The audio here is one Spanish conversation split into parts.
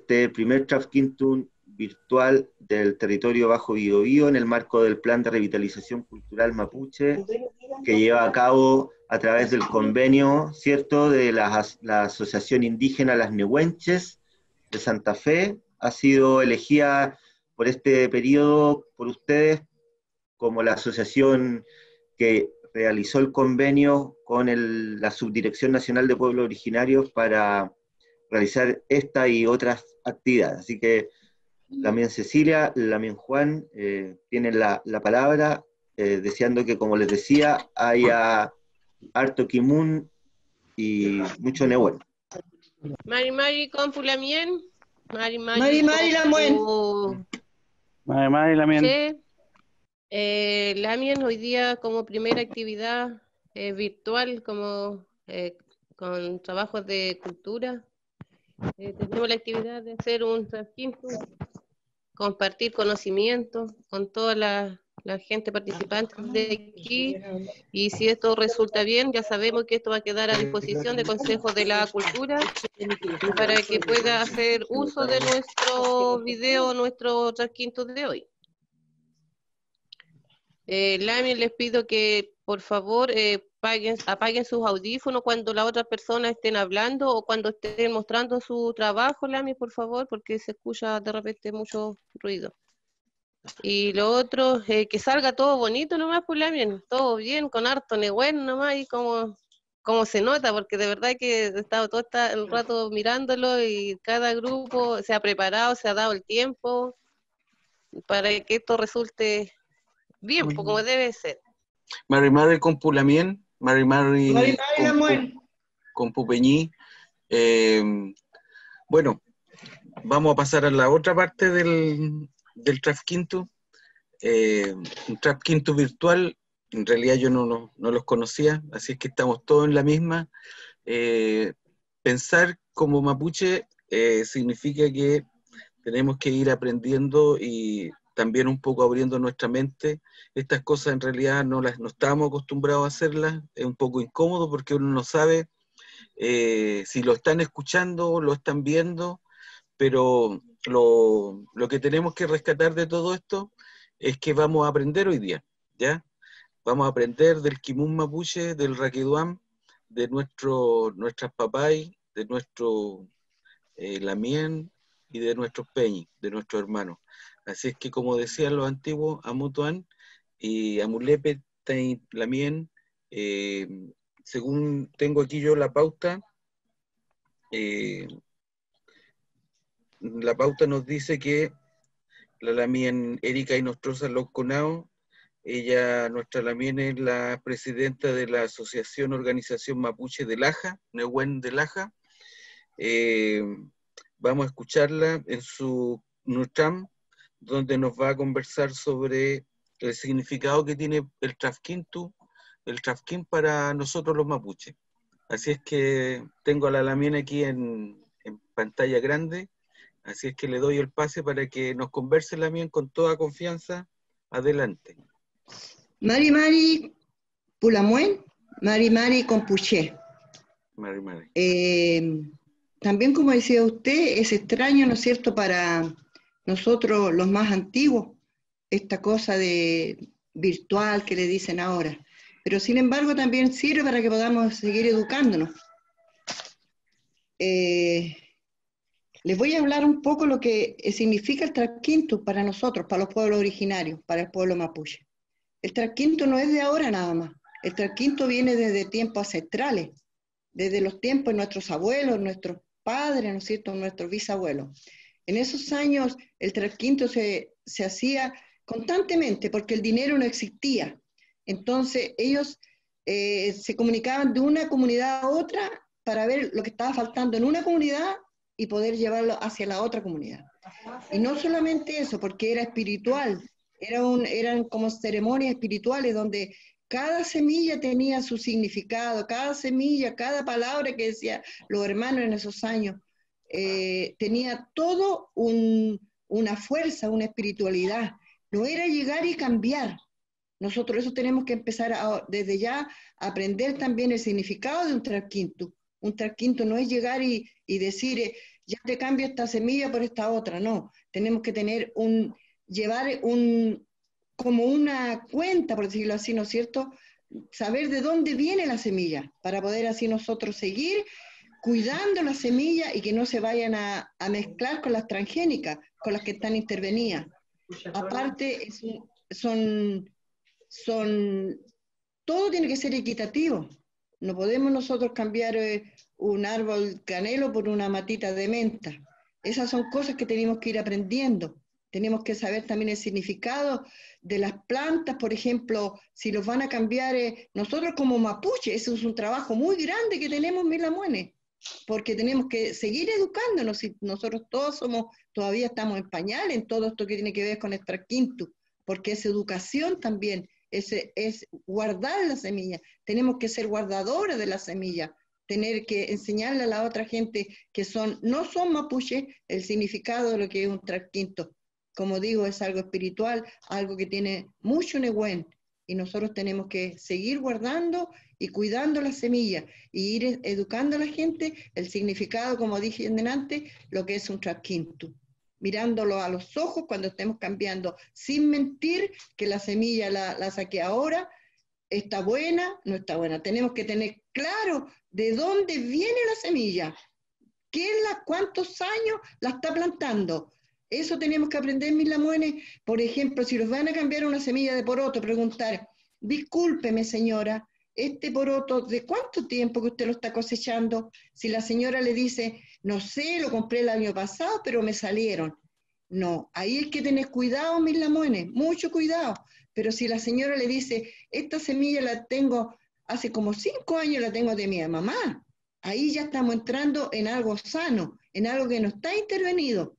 este primer Trafquintum virtual del territorio Bajo Biobío en el marco del Plan de Revitalización Cultural Mapuche, que lleva a cabo a través del convenio, ¿cierto?, de la Asociación Indígena Las Nehuenches de Santa Fe. Ha sido elegida por este periodo por ustedes como la asociación que realizó el convenio con la Subdirección Nacional de Pueblos Originarios para realizar esta y otras actividades. Así que Lamien Cecilia, Lamien Juan, tienen la palabra, deseando que, como les decía, haya harto Kimun y mucho Nehuen. Mari Mari compu Lamien. Mari Mari Mari Lamuen. Mari Mari Lamien. Lamien hoy día como primera actividad virtual, como con trabajos de cultura. Tenemos la actividad de hacer un Trafquintum, compartir conocimiento con toda la gente participante de aquí, y si esto resulta bien, ya sabemos que esto va a quedar a disposición del Consejo de la Cultura para que pueda hacer uso de nuestro video, nuestro Trafquintum de hoy. Lamien, les pido que por favor apaguen sus audífonos cuando las otras personas estén hablando o cuando estén mostrando su trabajo, Lamien, por favor, porque se escucha de repente mucho ruido. Y lo otro, que salga todo bonito nomás, pues Lamien, todo bien, con harto Nehuen nomás, y como se nota, porque de verdad que he estado todo el rato mirándolo y cada grupo se ha preparado, se ha dado el tiempo para que esto resulte bien, pues, como debe ser. Mari Mari con Pulamien, Mari Mari Lamuen. con Pupeñí. Bueno, vamos a pasar a la otra parte del Trafquintum. Un Trafquintum virtual, en realidad yo no los conocía, así es que estamos todos en la misma. Pensar como mapuche significa que tenemos que ir aprendiendo y también un poco abriendo nuestra mente. Estas cosas en realidad no estábamos acostumbrados a hacerlas, es un poco incómodo porque uno no sabe si lo están escuchando, lo están viendo, pero lo que tenemos que rescatar de todo esto es que vamos a aprender hoy día, ¿ya? Vamos a aprender del Kimun Mapuche, del Raquiduam, de nuestras papay, de nuestro Lamien y de nuestros peñis, de nuestros hermanos. Así es que, como decían los antiguos, Amutuan y Amulepe, Tain Lamien, según tengo aquí yo la pauta nos dice que la Lamien Erika y Nostroza Loconao, nuestra Lamien es la presidenta de la Asociación Organización Mapuche de Laja, Nehuen de Laja. Vamos a escucharla en su Nutram, donde nos va a conversar sobre el significado que tiene el Trafquintum para nosotros los mapuches. Así es que tengo a la Lamien aquí en pantalla grande, así es que le doy el pase para que nos converse Lamien con toda confianza. Adelante. Mari Mari Pulamuen, Mari Mari Compuché. Mari Mari. También, como decía usted, es extraño, ¿no es cierto?, para nosotros los más antiguos, esta cosa de virtual que le dicen ahora. Pero sin embargo también sirve para que podamos seguir educándonos. Les voy a hablar un poco lo que significa el Trafquintum para nosotros, para los pueblos originarios, para el pueblo mapuche. El Trafquintum no es de ahora nada más. El Trafquintum viene desde tiempos ancestrales, desde los tiempos de nuestros abuelos, nuestros padres, ¿no es cierto?, nuestros bisabuelos. En esos años el Trafquintum se hacía constantemente porque el dinero no existía. Entonces ellos se comunicaban de una comunidad a otra para ver lo que estaba faltando en una comunidad y poder llevarlo hacia la otra comunidad. Y no solamente eso, porque era espiritual, eran como ceremonias espirituales donde cada semilla tenía su significado, cada semilla, cada palabra que decían los hermanos en esos años, tenía todo una fuerza, una espiritualidad. No era llegar y cambiar. Nosotros eso tenemos que empezar desde ya a aprender también el significado de un Trafquintum. Un Trafquintum no es llegar y decir, ya te cambio esta semilla por esta otra, no. Tenemos que tener como una cuenta, por decirlo así, ¿no es cierto? Saber de dónde viene la semilla, para poder así nosotros seguir cuidando la semilla y que no se vayan a mezclar con las transgénicas, con las que están intervenidas. Aparte, todo tiene que ser equitativo. No podemos nosotros cambiar un árbol canelo por una matita de menta. Esas son cosas que tenemos que ir aprendiendo. Tenemos que saber también el significado de las plantas, por ejemplo, si los van a cambiar, nosotros como mapuche, eso es un trabajo muy grande que tenemos en Milamuene, porque tenemos que seguir educándonos, y nosotros todos todavía estamos en pañal en todo esto que tiene que ver con el Trasquintu, porque es educación también, es guardar la semilla, tenemos que ser guardadores de la semilla, tener que enseñarle a la otra gente que no son mapuche el significado de lo que es un Trasquinto. Como digo, es algo espiritual, algo que tiene mucho Nehuen, y nosotros tenemos que seguir guardando y cuidando las semillas, y ir educando a la gente el significado, como dije antes, lo que es un Trasquintu. Mirándolo a los ojos cuando estemos cambiando, sin mentir que la semilla la saqué ahora, está buena, no está buena. Tenemos que tener claro de dónde viene la semilla, cuántos años la está plantando. Eso tenemos que aprender, Milamuene. Por ejemplo, si los van a cambiar una semilla de poroto, preguntar, discúlpeme señora, este poroto, ¿de cuánto tiempo que usted lo está cosechando? Si la señora le dice, no sé, lo compré el año pasado, pero me salieron. No, ahí hay que tener cuidado, Milamuene, mucho cuidado. Pero si la señora le dice, esta semilla la tengo, hace como 5 años la tengo de mi mamá, ahí ya estamos entrando en algo sano, en algo que no está intervenido.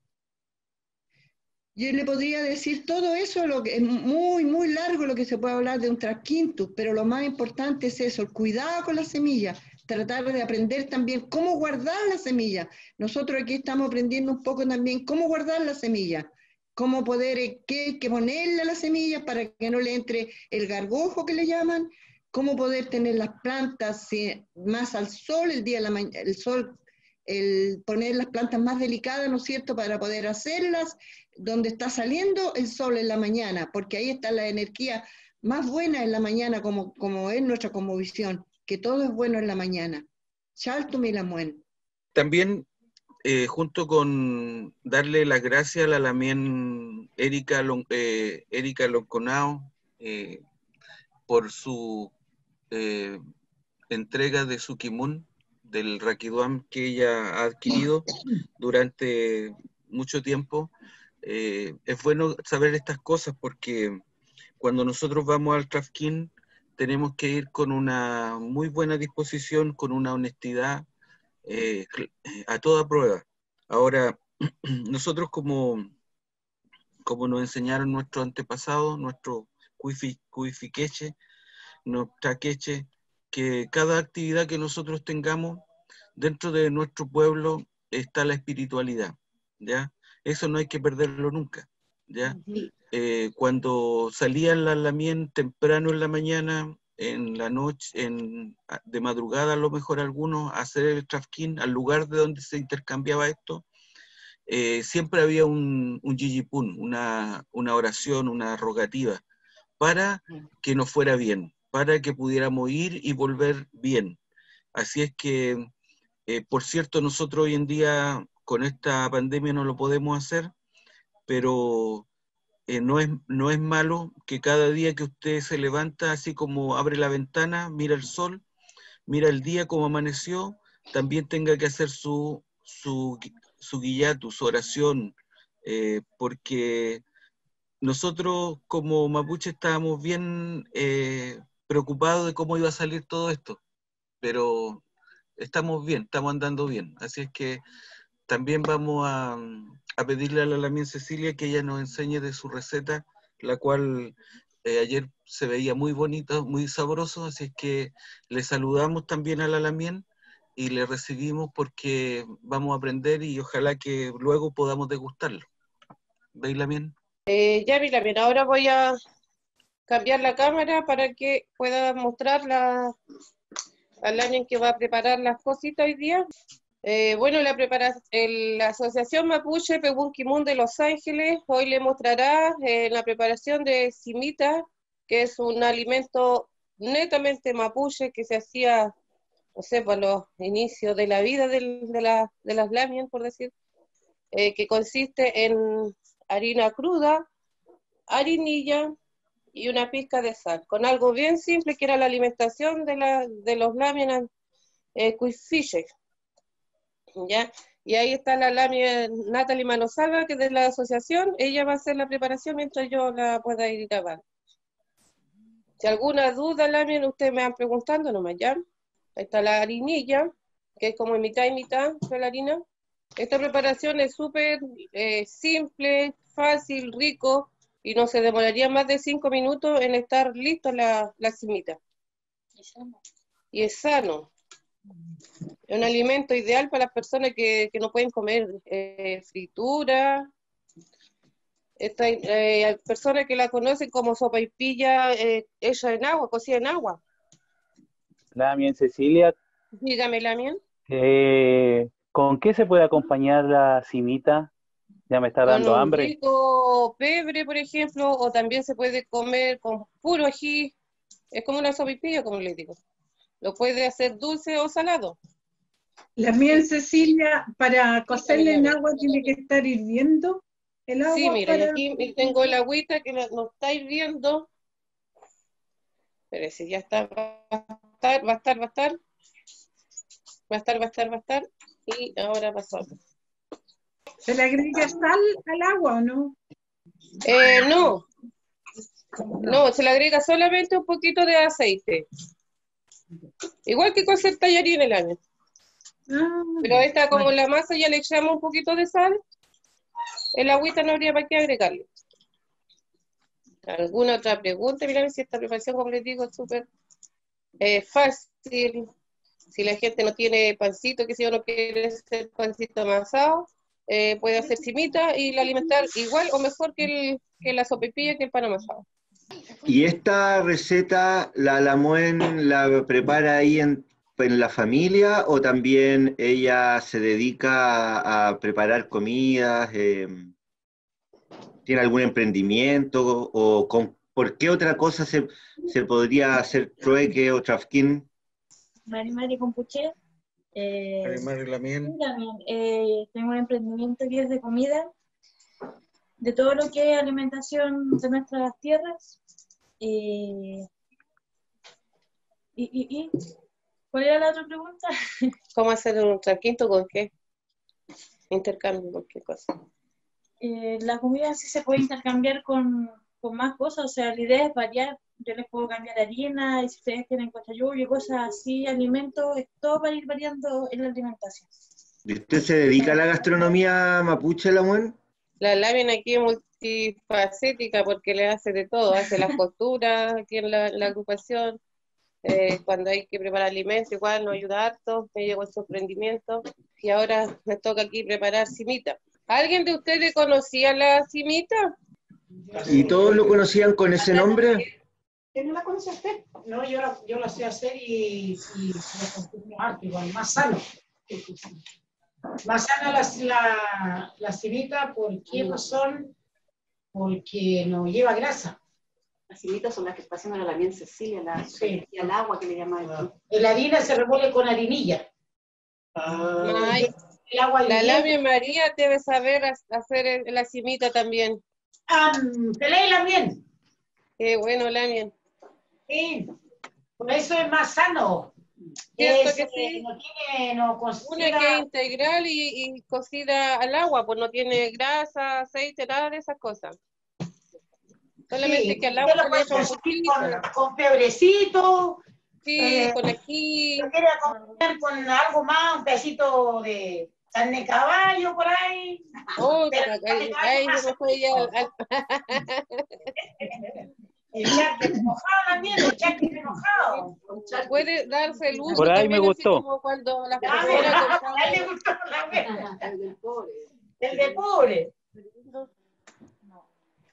Yo le podría decir todo eso, lo que es muy, muy largo lo que se puede hablar de un Trasquintu, pero lo más importante es eso, el cuidado con la semilla, tratar de aprender también cómo guardar la semilla. Nosotros aquí estamos aprendiendo un poco también cómo guardar la semilla, cómo poder, qué hay que ponerle a la semilla para que no le entre el gargojo que le llaman, cómo poder tener las plantas más al sol, el sol, poner las plantas más delicadas, ¿no es cierto?, para poder hacerlas donde está saliendo el sol en la mañana, porque ahí está la energía más buena en la mañana, como es nuestra cosmovisión, que todo es bueno en la mañana. Chaltu Milamuen. También, junto con darle las gracias a la Lamien Erika Lonconao por su entrega de su kimun, del Raquiduam que ella ha adquirido durante mucho tiempo. Es bueno saber estas cosas porque cuando nosotros vamos al Trafkin tenemos que ir con una muy buena disposición, con una honestidad a toda prueba. Ahora, nosotros como nos enseñaron nuestros antepasados, nuestro cuifiqueche, nuestra queche, que cada actividad que nosotros tengamos dentro de nuestro pueblo está la espiritualidad, ¿ya? Eso no hay que perderlo nunca, ¿ya? Cuando salían las lamien temprano en la mañana, en la noche, de madrugada a lo mejor algunos, a hacer el trafkin al lugar de donde se intercambiaba esto, siempre había un yiyipún, una oración, una rogativa, para que nos fuera bien, para que pudiéramos ir y volver bien. Así es que, por cierto, nosotros hoy en día con esta pandemia no lo podemos hacer, pero no es malo que cada día que usted se levanta, así como abre la ventana, mira el sol, mira el día como amaneció, también tenga que hacer su guillatu, su oración, porque nosotros como mapuche estábamos bien preocupados de cómo iba a salir todo esto, pero estamos bien, estamos andando bien, así es que también vamos a pedirle a la Lamien Cecilia que ella nos enseñe de su receta, la cual ayer se veía muy bonita, muy sabroso, así es que le saludamos también a la Lamien y le recibimos porque vamos a aprender y ojalá que luego podamos degustarlo. ¿Veis, Lamien? Ya vi, Lamien, ahora voy a cambiar la cámara para que pueda mostrar a Lamien que va a preparar las cositas hoy día. Bueno, la Asociación Mapuche Pehuenquimun de Los Ángeles hoy le mostrará la preparación de simita, que es un alimento netamente mapuche que se hacía, no sé, por los inicios de la vida de las lamias, por decir, que consiste en harina cruda, harinilla y una pizca de sal, con algo bien simple que era la alimentación de los lamias cuisfiches. ¿Ya? Y ahí está la lamia Natalie Manosalva, que es de la asociación. Ella va a hacer la preparación mientras yo la pueda ir grabando. Si alguna duda, lamia, ustedes me van preguntando nomás, ¿ya? Ahí está la harinilla, que es como mitad y mitad de la harina. Esta preparación es súper simple, fácil, rico, y no se demoraría más de 5 minutos en estar lista la simita. Y es sano. Es un alimento ideal para las personas que no pueden comer fritura. Hay personas que la conocen como sopaipilla hecha en agua, cocida en agua. Lamien, Cecilia, Dígame, Lamien. ¿con qué se puede acompañar la simita? Ya me está Con dando un hambre. rico pebre, por ejemplo, o también se puede comer con puro ají. Es como una sopaipilla, como les digo. Lo puede hacer dulce o salado. La miel, Cecilia, para cocerla en agua tiene que estar hirviendo el agua. Sí, mira, para... y aquí tengo el agüita que no está hirviendo. Pero si ya está, va a estar. Y ahora pasó. ¿Se le agrega sal al agua o no? No, se le agrega solamente un poquito de aceite. Igual que cocer tallarín el año. Pero esta, como la masa ya le echamos un poquito de sal, el agüita no habría para qué agregarle. ¿Alguna otra pregunta? Miren si esta preparación, como les digo, es súper fácil. Si la gente no tiene pancito, que si uno quiere hacer pancito amasado, puede hacer simita y la alimentar igual o mejor que la sopaipilla, que el pan amasado. ¿Y esta receta la Muen la prepara ahí en la familia o también ella se dedica a preparar comidas? ¿Tiene algún emprendimiento? ¿O por qué otra cosa se podría hacer trueque o trafkin? Mari Compuche. Mari Lamien. Tengo un emprendimiento que es de comida, de todo lo que es alimentación de nuestras tierras. ¿Cuál era la otra pregunta? ¿Cómo hacer un traquinto con qué? Intercambio con qué cosa. La comida sí se puede intercambiar con más cosas, o sea, la idea es variar. Yo les puedo cambiar harina, y si ustedes quieren cochayuyo y cosas así, alimentos, es todo para ir variando en la alimentación. ¿Y usted se dedica a la gastronomía mapuche, la Muen? La Lamien aquí es multifacética porque le hace de todo, hace las costuras aquí en la agrupación, cuando hay que preparar alimentos, igual nos ayuda harto, me llegó el sorprendimiento, y ahora me toca aquí preparar simita. ¿Alguien de ustedes conocía la simita? ¿Y todos lo conocían con ese nombre? ¿Usted no la conoce usted? No, yo la sé hacer y la consumo harto, igual, más sano. Más sana la cimita, ¿por qué razón? Porque no lleva grasa. Las cimitas son las que está haciendo la Lamien Cecilia, Sí. y el agua que le llaman. La harina se revuelve con harinilla. El agua La Lamien María debe saber hacer la simita también. Peléela bien. Qué bueno, Lamien. Sí, por eso es más sano. ¿Cierto que sí? No considera... Una que es integral y cocida al agua, pues no tiene grasa, aceite, nada de esas cosas. Solamente sí, que al agua lo se le puedes echa un consumir poquito. con febrecito. Sí, con ají. Si quieres acompañar con algo más, un pedacito de carne de caballo por ahí. Oh, Pero ahí se me fue ya el charque remojado también, el charque remojado. Puede darse el uso Por ahí también, me gustó. así como cuando las A personas él le gustó la vez. El del pobre. El de pobre.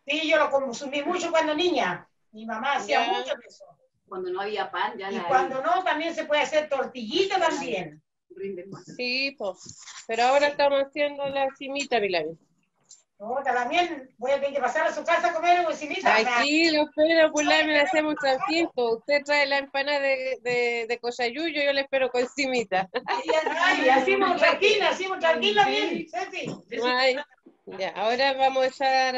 Sí, yo lo consumí mucho cuando niña. Mi mamá hacía mucho de eso. Cuando no había pan, ya Y la... cuando no, también se puede hacer tortillita también. Sí, pues. Pero ahora estamos haciendo la cimita, Milagro. No, también voy a tener que pasar a su casa a comer encimita. Aquí los Pedro Pulame le hacemos transito. Usted trae la empanada de cochayuyo, yo le espero con cimita. Ay, hacemos tranquila bien, Ceci. Ay, ya, ahora vamos a echar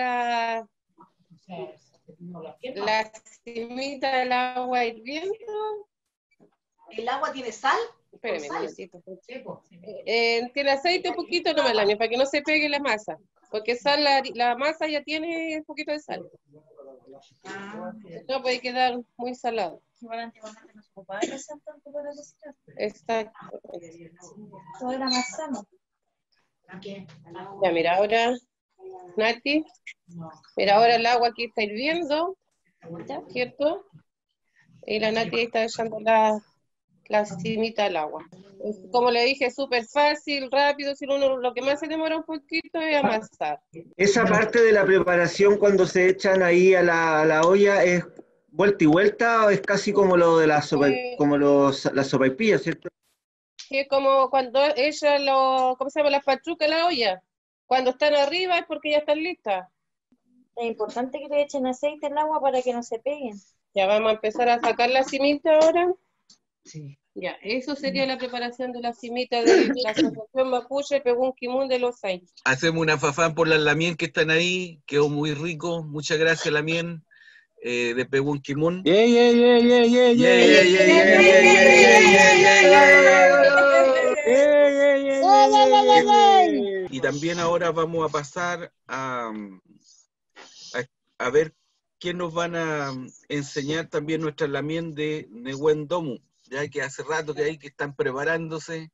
la cimita al agua hirviendo. ¿El agua tiene sal? Espérame un momentito. Tiene aceite un poquito nomás, Lamia, para que no se pegue la masa. Porque sal, la masa ya tiene un poquito de sal. No puede quedar muy salado. Igual antiguamente no se ocupaba de sal tanto para cocinar. Exacto. Todo era más sano. Ya, mira, ahora, Nati, mira, ahora el agua aquí está hirviendo, ¿cierto? Y la Nati está echando la cimita al agua. Como le dije, súper fácil, rápido, si uno lo que más se demora un poquito es amasar. Esa parte de la preparación cuando se echan ahí a la olla es vuelta y vuelta, o es casi como lo de la sopa, las sopaipillas, ¿cierto? Que como cuando ella ¿cómo se llama? Las patrucas en la olla. Cuando están arriba es porque ya están listas. Es importante que le echen aceite al agua para que no se peguen. Ya vamos a empezar a sacar la cimita ahora. Sí. Ya, eso sería la preparación de la cimita de la Asociación Mapuche Pegún Kimun de Los Aires. Hacemos una fafán por las lamien que están ahí, quedó muy rico. Muchas gracias, lamien de Pegún Kimun. Y también ahora vamos a pasar a ver quién nos van a enseñar también nuestra lamien de Nehuen Domu, ya que hace rato que hay que están preparándose.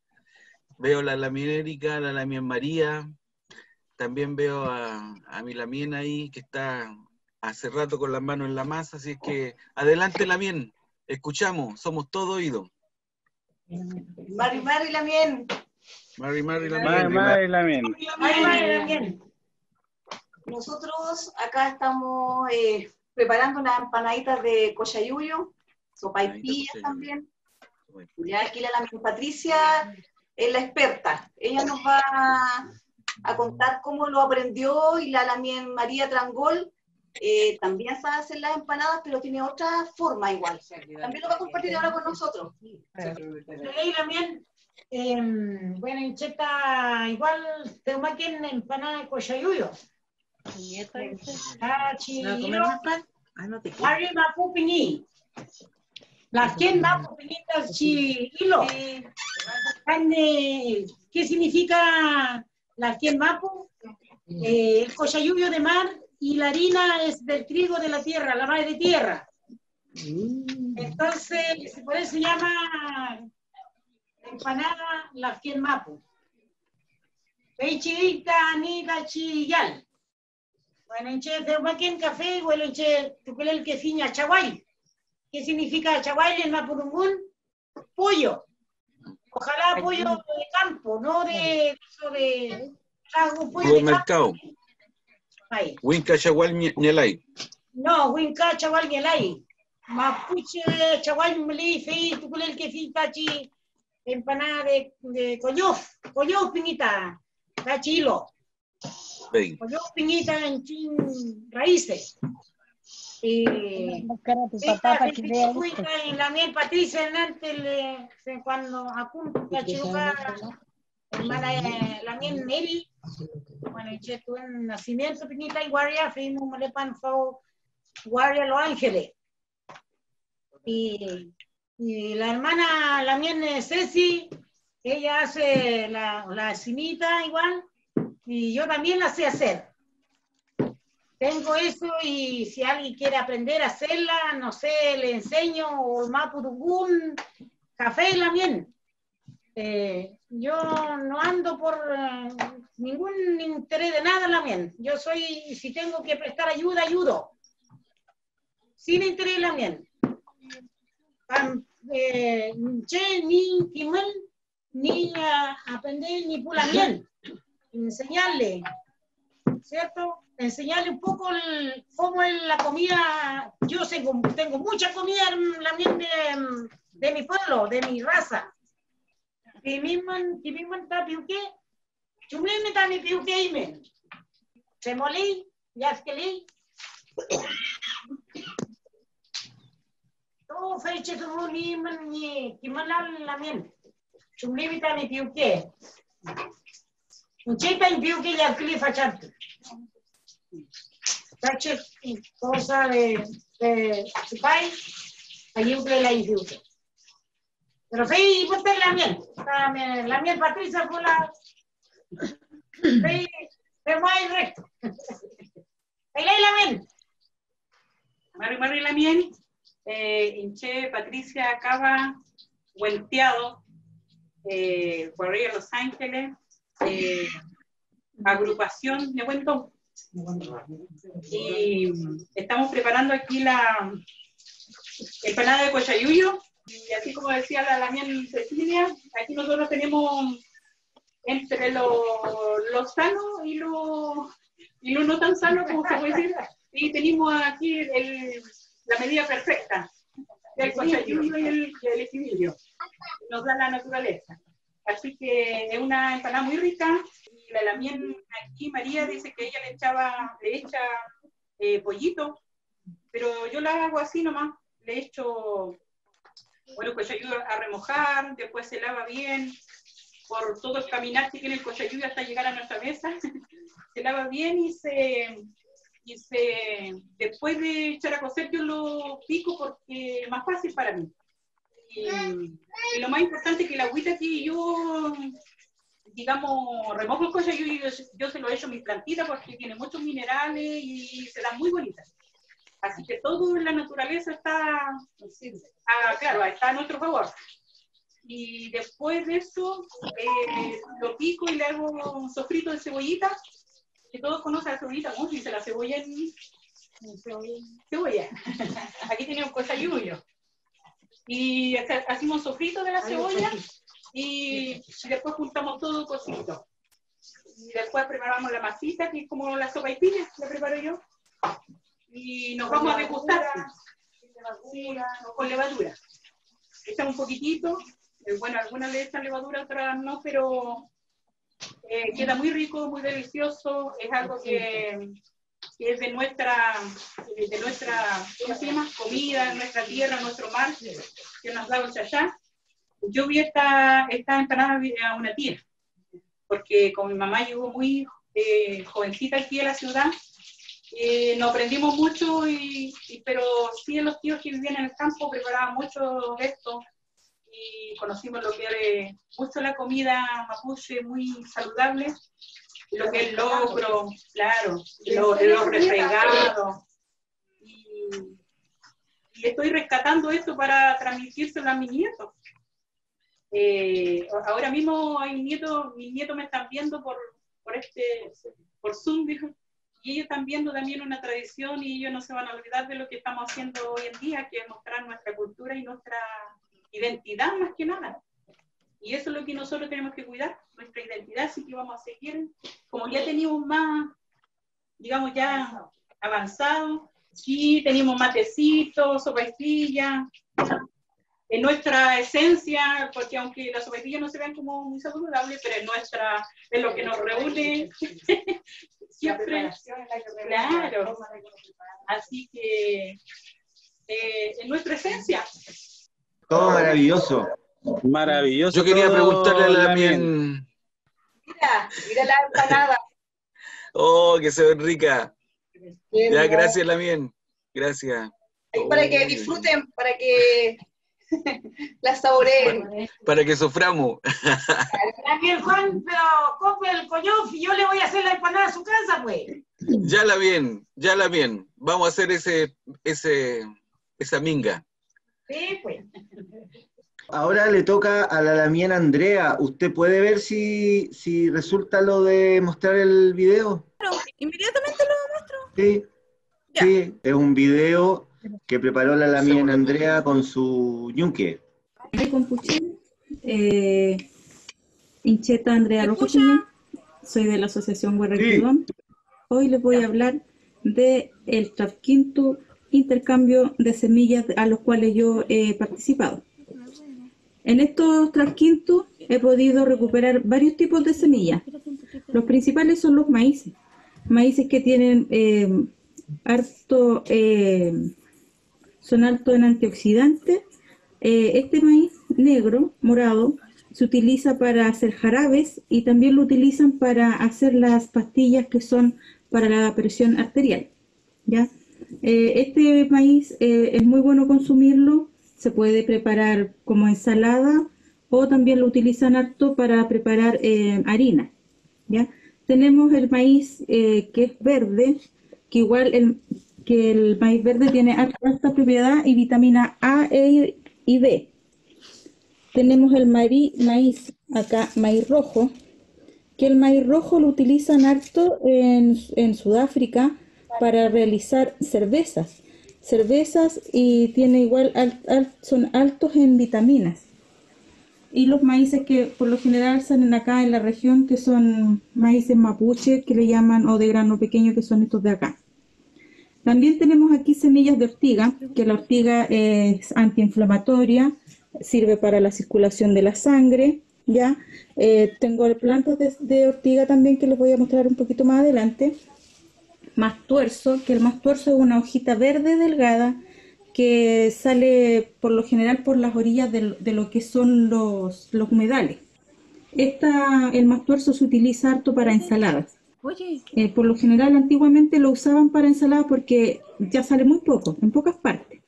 Veo la lamien Erika, la lamien María, también veo a mi lamien ahí que está hace rato con las manos en la masa, así es que adelante lamien, escuchamos, somos todo oído. Mari Lamien. Mari Lamien. Nosotros acá estamos preparando unas empanaditas de cochayuyo, sopaipillas también. Ya aquí la Lamien Patricia es la experta. Ella nos va a contar cómo lo aprendió, y la Lamien María Trangol también sabe hacer las empanadas, pero tiene otra forma igual. También lo va a compartir ahora con nosotros. Lamien, bueno, en cheta igual te maquen empanada de cochayuyo. Ari mapu piñi. Las quien mapu piñitas chi hilo. ¿Qué significa las quien mapu? El cochayuyo de mar y la harina es del trigo de la tierra, la madre de tierra. Entonces, por eso se llama empanada las quien mapu. Peichita anita chiyal. Bueno, enche de un café, bueno, enche tucule el que fiña chaguay. ¿Qué significa chaguay en Mapurungún? Pollo. Ojalá pollo de campo, no de pollo de mercado. Winca chaguay ñelay. No, winca chaguay ñelay. Mapuche chaguay meli fei tucule el que fiña chi empanada de coyof piñita, cachilo. Yo piñita en chin raíces. Y en la miel Patricia antes cuando apunto la chiruca hermana la miel Neri, bueno, yo tuve un nacimiento piñita y guardia, fuimos malepan fue guardia Los Ángeles. Y la hermana la miel Ceci, ella hace la cimita igual. Y yo también la sé hacer. Tengo eso, y si alguien quiere aprender a hacerla, no sé, le enseño, o mapurungún, café también. Yo no ando por ningún interés de nada también. Yo soy, si tengo que prestar ayuda, ayudo. Sin interés también. Ni timel, ni aprender, ni pulamien. Enseñarle, ¿cierto? Enseñarle un poco cómo es la comida. Yo tengo mucha comida también de mi pueblo, de mi raza. Kimiman ta piuke, chumli me ta ni piuke imen. Semoli, yaskeli. To feche tu ni man ni kimanal lamin. Chumli me ta ni piuke. Unchita ni piuke yaskeli fachat. Feche cosa de Supai, allí un la piuke. Pero fei ponte la miel Patricia fue la fei más recto. Fei la miel. Mari la miel, hinché Patricia acaba Huenteado, Guardia Los Ángeles, agrupación de Huentón. Y estamos preparando aquí la empanada de Cochayuyo. Y así como decía la miel Cecilia, aquí nosotros tenemos entre lo sano y lo no tan sano, como se puede decir, y tenemos aquí la medida perfecta del cochayuyo y el equilibrio. Nos da la naturaleza. Así que es una empanada muy rica. Y la miel aquí, María dice que ella le echa pollito, pero yo la hago así nomás, le echo... Bueno, cochayuyo a remojar, después se lava bien, por todo el caminar que tiene el cochayuyo hasta llegar a nuestra mesa, se lava bien y después de echar a cocer yo lo pico porque es más fácil para mí. Y lo más importante es que la agüita aquí yo, digamos, remojo el cochayuyo y yo se lo echo a mis plantitas porque tiene muchos minerales y se dan muy bonitas. Así que todo en la naturaleza está, claro, está a nuestro favor. Y después de eso, lo pico y le hago un sofrito de cebollita, que todos conocen la cebollita, ¿no? Dice la cebolla en cebolla. Aquí tenemos cochayuyo. Y hacemos un sofrito de la cebolla y después juntamos todo cocido. Y después preparamos la masita, que es como la sopaipilla, la preparo yo. Y nos vamos a degustar con levadura. Echamos un poquitito, bueno, algunas le echan levadura, otras no, pero queda muy rico, muy delicioso, es algo que es de nuestra, ¿cómo se llama? Comida, nuestra tierra, nuestro mar, que nos da el chachá. Yo vi esta empanada a una tía, porque con mi mamá llegó muy jovencita aquí a la ciudad. Nos aprendimos mucho, pero sí los tíos que vivían en el campo preparaban mucho esto y conocimos lo que es mucho la comida mapuche, muy saludable, lo que es locro, claro, los refregados. Y estoy rescatando esto para transmitírselo a mis nietos. Ahora mismo hay mis nietos me están viendo por Zoom, dijo. Y ellos están viendo también una tradición y ellos no se van a olvidar de lo que estamos haciendo hoy en día, que es mostrar nuestra cultura y nuestra identidad más que nada. Y eso es lo que nosotros tenemos que cuidar, nuestra identidad, así que vamos a seguir, como ya teníamos más, digamos ya avanzado, sí, teníamos matecitos, sopaipilla, en nuestra esencia, porque aunque las sopaipillas no se ven como muy saludables, pero es lo que nos reúne siempre. Claro. Así que en nuestra esencia. Todo maravilloso. Maravilloso. Yo quería preguntarle a la Mira la empanada. Oh, que se ve rica. Bien, Ya, mira. gracias, Lamien. Gracias. Para que disfruten, para que la saboreen. Para que soframos. También Juan, pero compre el coñof y yo le voy a hacer la empanada a su casa, pues. Ya la bien. Vamos a hacer esa minga. Sí, pues. Ahora le toca a la Lamien Andrea. ¿Usted puede ver si resulta lo de mostrar el video? Claro, inmediatamente lo muestro. Sí, Ya. sí, es un video que preparó la Lamien Andrea con su ñuque. Incheta Andrea Rojo Piña, soy de la Asociación Huerrequidón. Hoy les voy a hablar de el quinto intercambio de semillas a los cuales yo he participado. En estos trasquintos he podido recuperar varios tipos de semillas. Los principales son los maíces. Maíces que tienen son altos en antioxidantes. Este maíz negro, morado, se utiliza para hacer jarabes y también lo utilizan para hacer las pastillas que son para la presión arterial, ¿ya? Este maíz es muy bueno consumirlo, se puede preparar como ensalada o también lo utilizan harto para preparar harina, ¿ya? Tenemos el maíz que es verde, que igual que el maíz verde tiene alta propiedad y vitamina A, E y B. Tenemos el maíz, acá, maíz rojo, que el maíz rojo lo utilizan harto en Sudáfrica para realizar cervezas y tiene igual, son altos en vitaminas. Y los maíces que por lo general salen acá en la región, que son maíces mapuche, que le llaman, o de grano pequeño, que son estos de acá. También tenemos aquí semillas de ortiga, que la ortiga es antiinflamatoria, sirve para la circulación de la sangre, ¿ya? Tengo plantas de ortiga también que les voy a mostrar un poquito más adelante. Mastuerzo, que el mastuerzo es una hojita verde delgada que sale por lo general por las orillas de lo que son los humedales. El mastuerzo se utiliza harto para ensaladas. Por lo general antiguamente lo usaban para ensaladas porque ya sale muy poco, en pocas partes.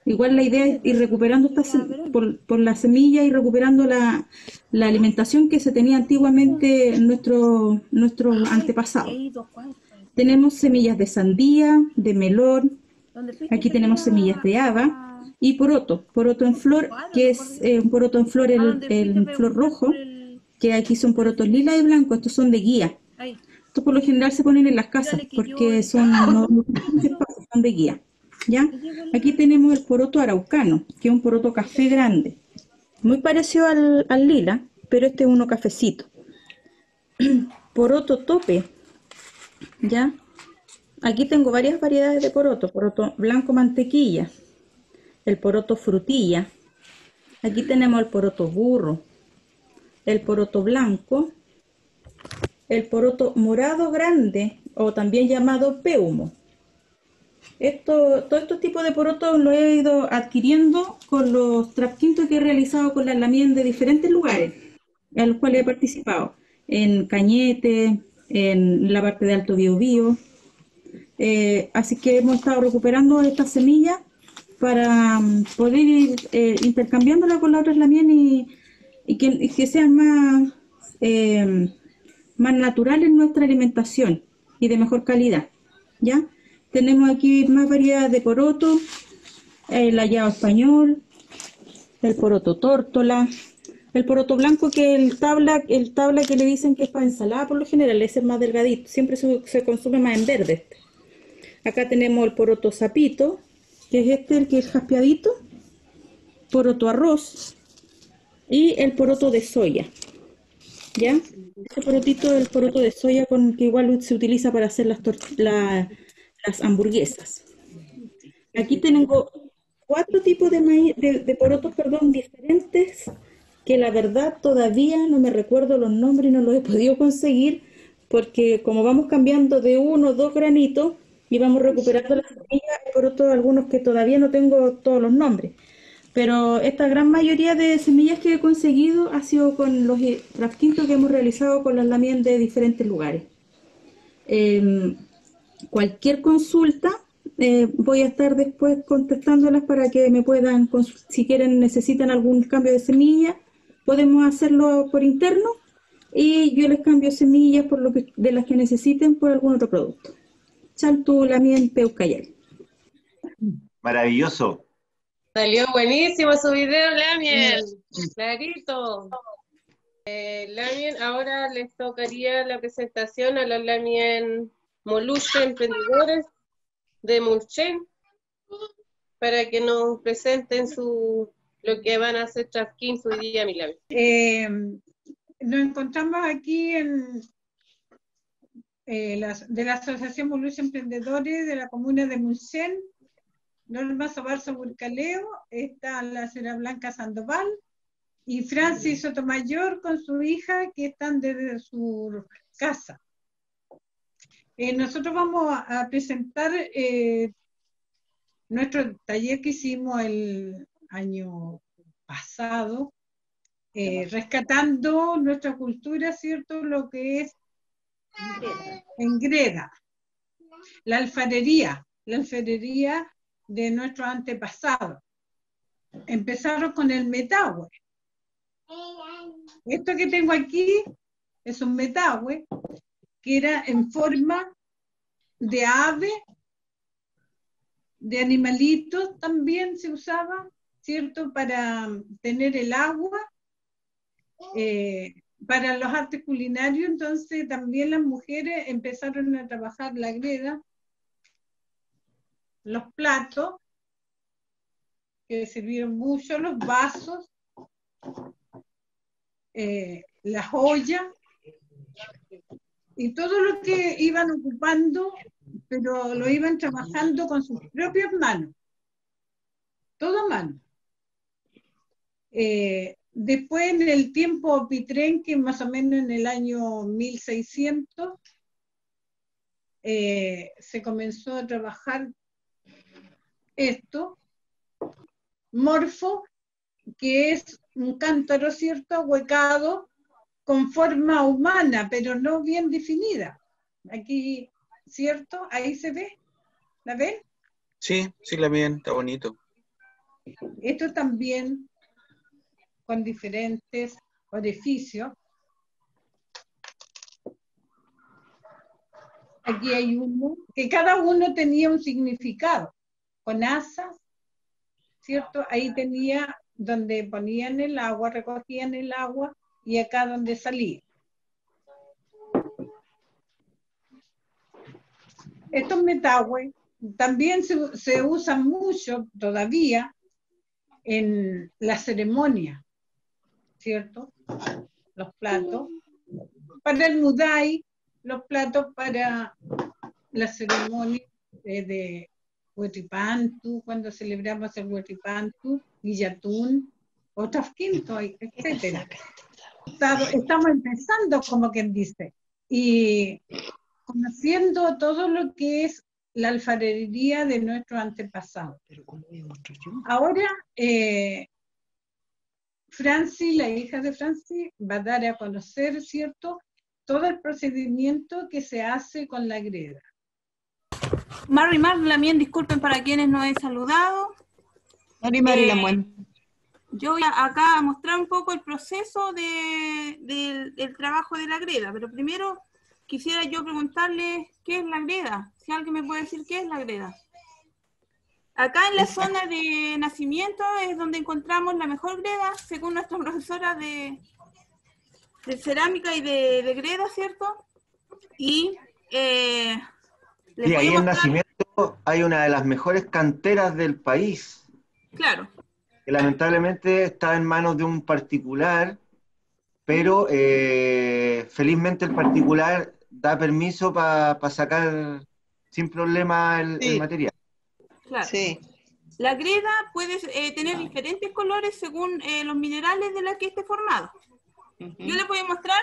Igual la idea es ir recuperando por la semilla y recuperando la alimentación que se tenía antiguamente en nuestros antepasados. Tenemos semillas de sandía, de melón, aquí tenemos semillas de haba y poroto en flor, que es un poroto en flor, el flor rojo, que aquí son porotos lila y blanco, estos son de guía. Estos por lo general se ponen en las casas porque son de guía. ¿Ya? Aquí tenemos el poroto araucano, que es un poroto café grande, muy parecido al lila, pero este es uno cafecito. Poroto tope, ¿ya? Aquí tengo varias variedades de poroto blanco mantequilla, el poroto frutilla, aquí tenemos el poroto burro, el poroto blanco, el poroto morado grande, o también llamado péumo. Todos estos tipos de porotos los he ido adquiriendo con los trasquintos que he realizado con las lamien de diferentes lugares, a los cuales he participado, en Cañete, en la parte de Alto Biobío. Así que hemos estado recuperando estas semillas para poder ir intercambiándolas con las otras lamien y que sean más naturales en nuestra alimentación y de mejor calidad, ¿ya? Tenemos aquí más variedad de poroto, el hallado español, el poroto tórtola, el poroto blanco, que el tabla que le dicen que es para ensalada por lo general, ese es más delgadito, siempre se consume más en verde. Acá tenemos el poroto sapito, que es el que es jaspeadito, poroto arroz y el poroto de soya, ¿ya? Este porotito es el poroto de soya que igual se utiliza para hacer las hamburguesas. Aquí tengo 4 tipos de porotos, diferentes, que la verdad todavía no me recuerdo los nombres y no los he podido conseguir, porque como vamos cambiando de 1 o 2 granitos y vamos recuperando las semillas, hay porotos algunos que todavía no tengo todos los nombres. Pero esta gran mayoría de semillas que he conseguido ha sido con los trasquintos que hemos realizado con las lamien de diferentes lugares. Cualquier consulta, voy a estar después contestándolas para que me puedan, si necesitan algún cambio de semilla, podemos hacerlo por interno y yo les cambio semillas de las que necesiten por algún otro producto. Chaltu lamien peucayal. Maravilloso. Salió buenísimo su video, Lamien. Clarito. Lamien, ahora les tocaría la presentación a los Lamien Moluche Emprendedores de Mulchen para que nos presenten lo que van a hacer Trasquín su día, mi Lamien. Nos encontramos aquí de la Asociación Moluche Emprendedores de la comuna de Mulchen. Norma Sobarzo Burcaleo, está la señora Blanca Sandoval y Francis Sotomayor con su hija, que están desde su casa. Nosotros vamos a presentar nuestro taller que hicimos el año pasado, rescatando nuestra cultura, ¿cierto? Lo que es en greda, la alfarería de nuestros antepasados. Empezaron con el metahue. Esto que tengo aquí es un metahue que era en forma de ave, de animalitos también se usaba, ¿cierto? Para tener el agua, para los artes culinarios. Entonces también las mujeres empezaron a trabajar la greda, los platos, que sirvieron mucho, los vasos, las ollas, y todo lo que iban ocupando, pero lo iban trabajando con sus propias manos, todo a mano. Después, en el tiempo Pitrenque, más o menos en el año 1600, se comenzó a trabajar esto, morfo, que es un cántaro, ¿cierto?, ahuecado, con forma humana, pero no bien definida. Aquí, ¿cierto? Ahí se ve. ¿La ven? Sí, sí, la ven, está bonito. Esto también con diferentes orificios. Aquí hay uno, que cada uno tenía un significado, con asas, ¿cierto? Ahí tenía donde ponían el agua, recogían el agua, y acá donde salía. Estos metahue también se usan mucho todavía en la ceremonia, ¿cierto? Los platos. Para el mudai, los platos para la ceremonia de Huetipantu, cuando celebramos el Huetipantu, Guillatún, o Tafquinto, etc. Estamos empezando, como quien dice, y conociendo todo lo que es la alfarería de nuestros antepasados. Ahora, Franci, la hija de Franci, va a dar a conocer, ¿cierto?, todo el procedimiento que se hace con la greda. Marimar Lamien, disculpen para quienes no he saludado. Marimar Lamien. Yo voy acá a mostrar un poco el proceso del trabajo de la greda, pero primero quisiera yo preguntarles qué es la greda, si alguien me puede decir qué es la greda. Acá en la zona de nacimiento es donde encontramos la mejor greda, según nuestra profesora de cerámica y de greda, ¿cierto? Y sí, ahí en Nacimiento hay una de las mejores canteras del país. Claro. Que lamentablemente está en manos de un particular, pero felizmente el particular da permiso para sacar sin problema el material. Claro. Sí. La greda puede tener diferentes colores según los minerales de la que esté formado. Yo les voy a mostrar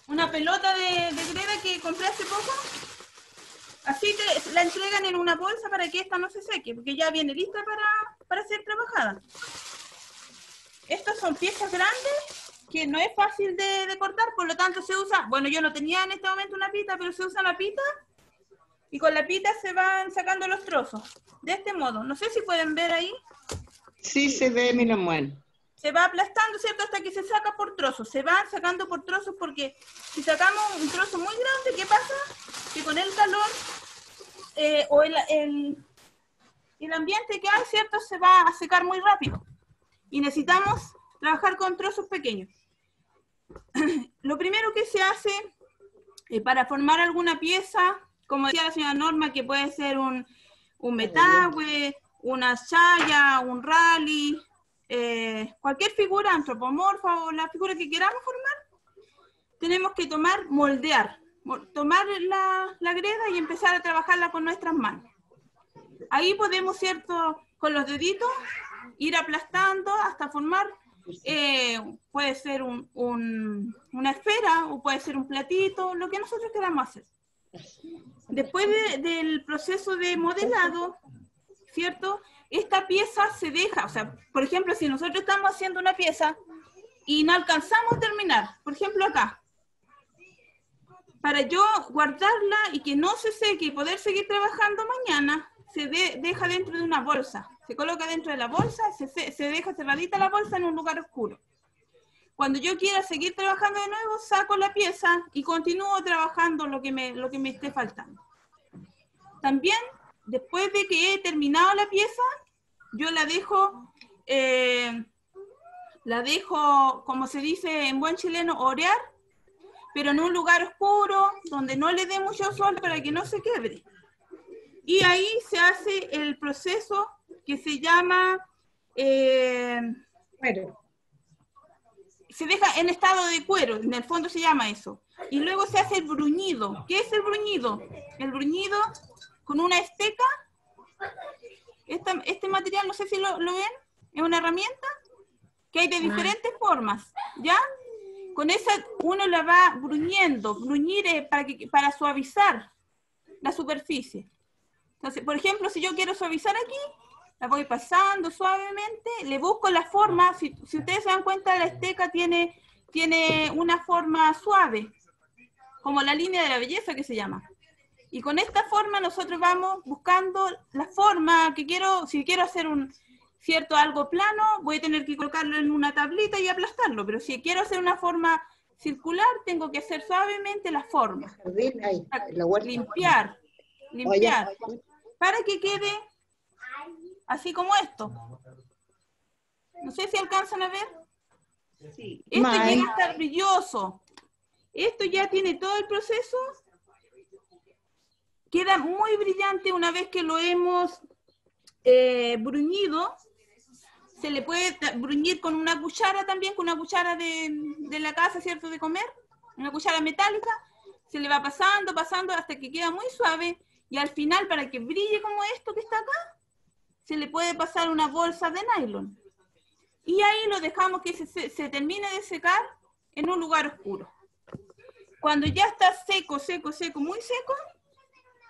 una pelota de greda que compré hace poco. Así la entregan en una bolsa para que esta no se seque, porque ya viene lista para ser trabajada. Estas son piezas grandes que no es fácil de cortar, por lo tanto se usa, bueno, yo no tenía en este momento una pita, pero se usa la pita y con la pita se van sacando los trozos. De este modo, no sé si pueden ver ahí. Sí, se ve, mira, bueno. Se va aplastando, ¿cierto? Hasta que se saca por trozos. Se van sacando por trozos porque si sacamos un trozo muy grande, ¿qué pasa? Que con el calor o el ambiente que hay, ¿cierto? Se va a secar muy rápido. Y necesitamos trabajar con trozos pequeños. Lo primero que se hace para formar alguna pieza, como decía la señora Norma, que puede ser un metahue, una chaya, un rally, cualquier figura antropomorfa o la figura que queramos formar, tenemos que moldear la greda y empezar a trabajarla con nuestras manos. Ahí podemos, ¿cierto?, con los deditos, ir aplastando hasta formar, puede ser una esfera o puede ser un platito, lo que nosotros queramos hacer. Después del proceso de modelado, ¿cierto? Esta pieza se deja, o sea, por ejemplo, si nosotros estamos haciendo una pieza y no alcanzamos a terminar, por ejemplo acá, para yo guardarla y que no se seque y poder seguir trabajando mañana, se deja dentro de una bolsa, se coloca dentro de la bolsa, se deja cerradita la bolsa en un lugar oscuro. Cuando yo quiera seguir trabajando de nuevo, saco la pieza y continúo trabajando lo que me esté faltando. También, después de que he terminado la pieza, yo la dejo, como se dice en buen chileno, orear, pero en un lugar oscuro, donde no le dé mucho sol para que no se quiebre. Y ahí se hace el proceso que se llama... se deja en estado de cuero, en el fondo se llama eso. Y luego se hace el bruñido. ¿Qué es el bruñido? El bruñido con una esteca. Este material, no sé si lo ven, es una herramienta que hay de diferentes formas, ¿ya? Con esa uno la va bruñiendo. Bruñir es para suavizar la superficie. Entonces, por ejemplo, si yo quiero suavizar aquí, la voy pasando suavemente, le busco la forma. Si ustedes se dan cuenta, la esteca tiene una forma suave, como la línea de la belleza que se llama. Y con esta forma nosotros vamos buscando la forma que quiero. Si quiero hacer algo plano, voy a tener que colocarlo en una tablita y aplastarlo. Pero si quiero hacer una forma circular, tengo que hacer suavemente la forma. Limpiar, para que quede así como esto. No sé si alcanzan a ver. Sí. Esto llega a estar brilloso. Esto ya tiene todo el proceso. Queda muy brillante una vez que lo hemos bruñido. Se le puede bruñir con una cuchara también, con una cuchara de la casa, ¿cierto? De comer. Una cuchara metálica. Se le va pasando hasta que queda muy suave. Y al final, para que brille como esto que está acá, se le puede pasar una bolsa de nylon. Y ahí lo dejamos que se termine de secar en un lugar oscuro. Cuando ya está seco, muy seco,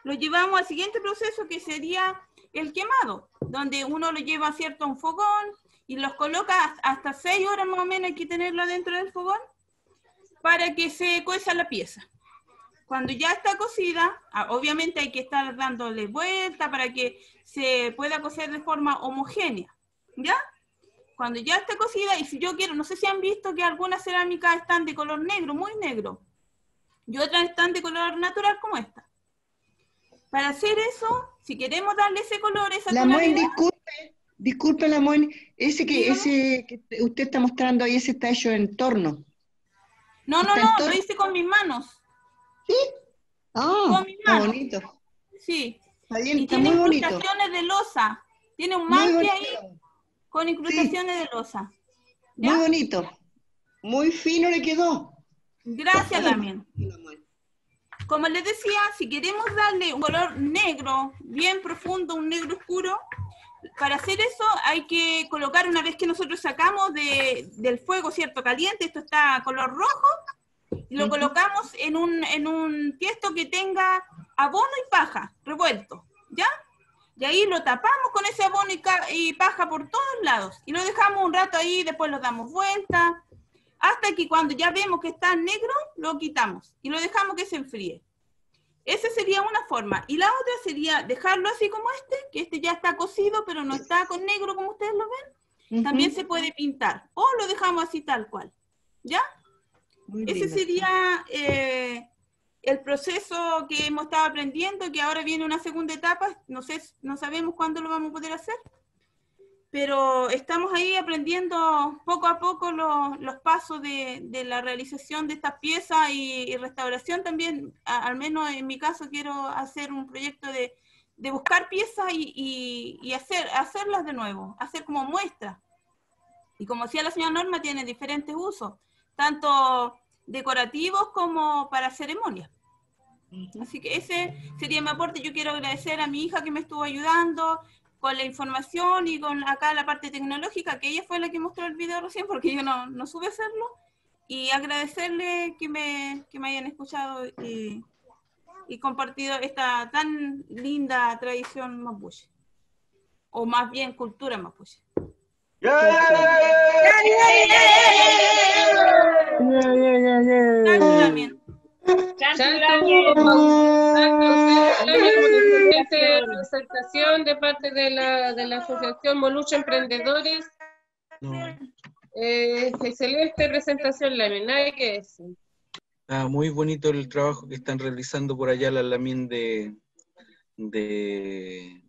lo llevamos al siguiente proceso, que sería el quemado, donde uno lo lleva, ¿cierto?, a un fogón y los coloca hasta 6 horas más o menos, hay que tenerlo dentro del fogón para que se cueza la pieza. Cuando ya está cocida, obviamente hay que estar dándole vuelta para que se pueda cocer de forma homogénea, ¿ya? Cuando ya está cocida, y si yo quiero, no sé si han visto que algunas cerámicas están de color negro, muy negro, y otras están de color natural como esta. Para hacer eso, si queremos darle ese color, esa tonalidad... Disculpe, Lamón, ese que usted está mostrando ahí, ese está hecho en torno. No, lo hice con mis manos. ¿Sí? Con mis manos. Está bonito. Sí. Está bien, y está tiene muy bonito. incrustaciones de losa. Tiene un manque ahí con incrustaciones de losa. ¿Ya? Muy bonito. Muy fino le quedó. Gracias, Damián. Como les decía, si queremos darle un color negro, bien profundo, un negro oscuro, para hacer eso hay que colocar, una vez que nosotros sacamos del fuego, ¿cierto?, caliente, esto está color rojo, y lo colocamos en un tiesto que tenga abono y paja revuelto, ¿ya? Y ahí lo tapamos con ese abono y paja por todos lados, y lo dejamos un rato ahí, después lo damos vuelta, hasta que cuando ya vemos que está negro, lo quitamos, y lo dejamos que se enfríe. Esa sería una forma. Y la otra sería dejarlo así como que este ya está cocido, pero no está con negro como ustedes lo ven. También se puede pintar, o lo dejamos así tal cual, ¿ya? Ese sería el proceso que hemos estado aprendiendo, que ahora viene una segunda etapa. No sabemos cuándo lo vamos a poder hacer, pero estamos ahí aprendiendo poco a poco los pasos de la realización de estas piezas y restauración también. Al menos en mi caso quiero hacer un proyecto de buscar piezas y hacerlas de nuevo, hacer como muestras. Y como decía la señora Norma, tiene diferentes usos, tanto decorativos como para ceremonias. Así que ese sería mi aporte. Yo quiero agradecer a mi hija que me estuvo ayudando con la información y con acá la parte tecnológica, que ella fue la que mostró el video recién, porque yo no supe hacerlo, y agradecerle que me hayan escuchado y compartido esta tan linda tradición mapuche, o más bien cultura mapuche. También. Presentación de parte de la Asociación Moluche Emprendedores. Excelente presentación, Lamin, nada que decir. Muy bonito el trabajo que están realizando por allá la Lamin de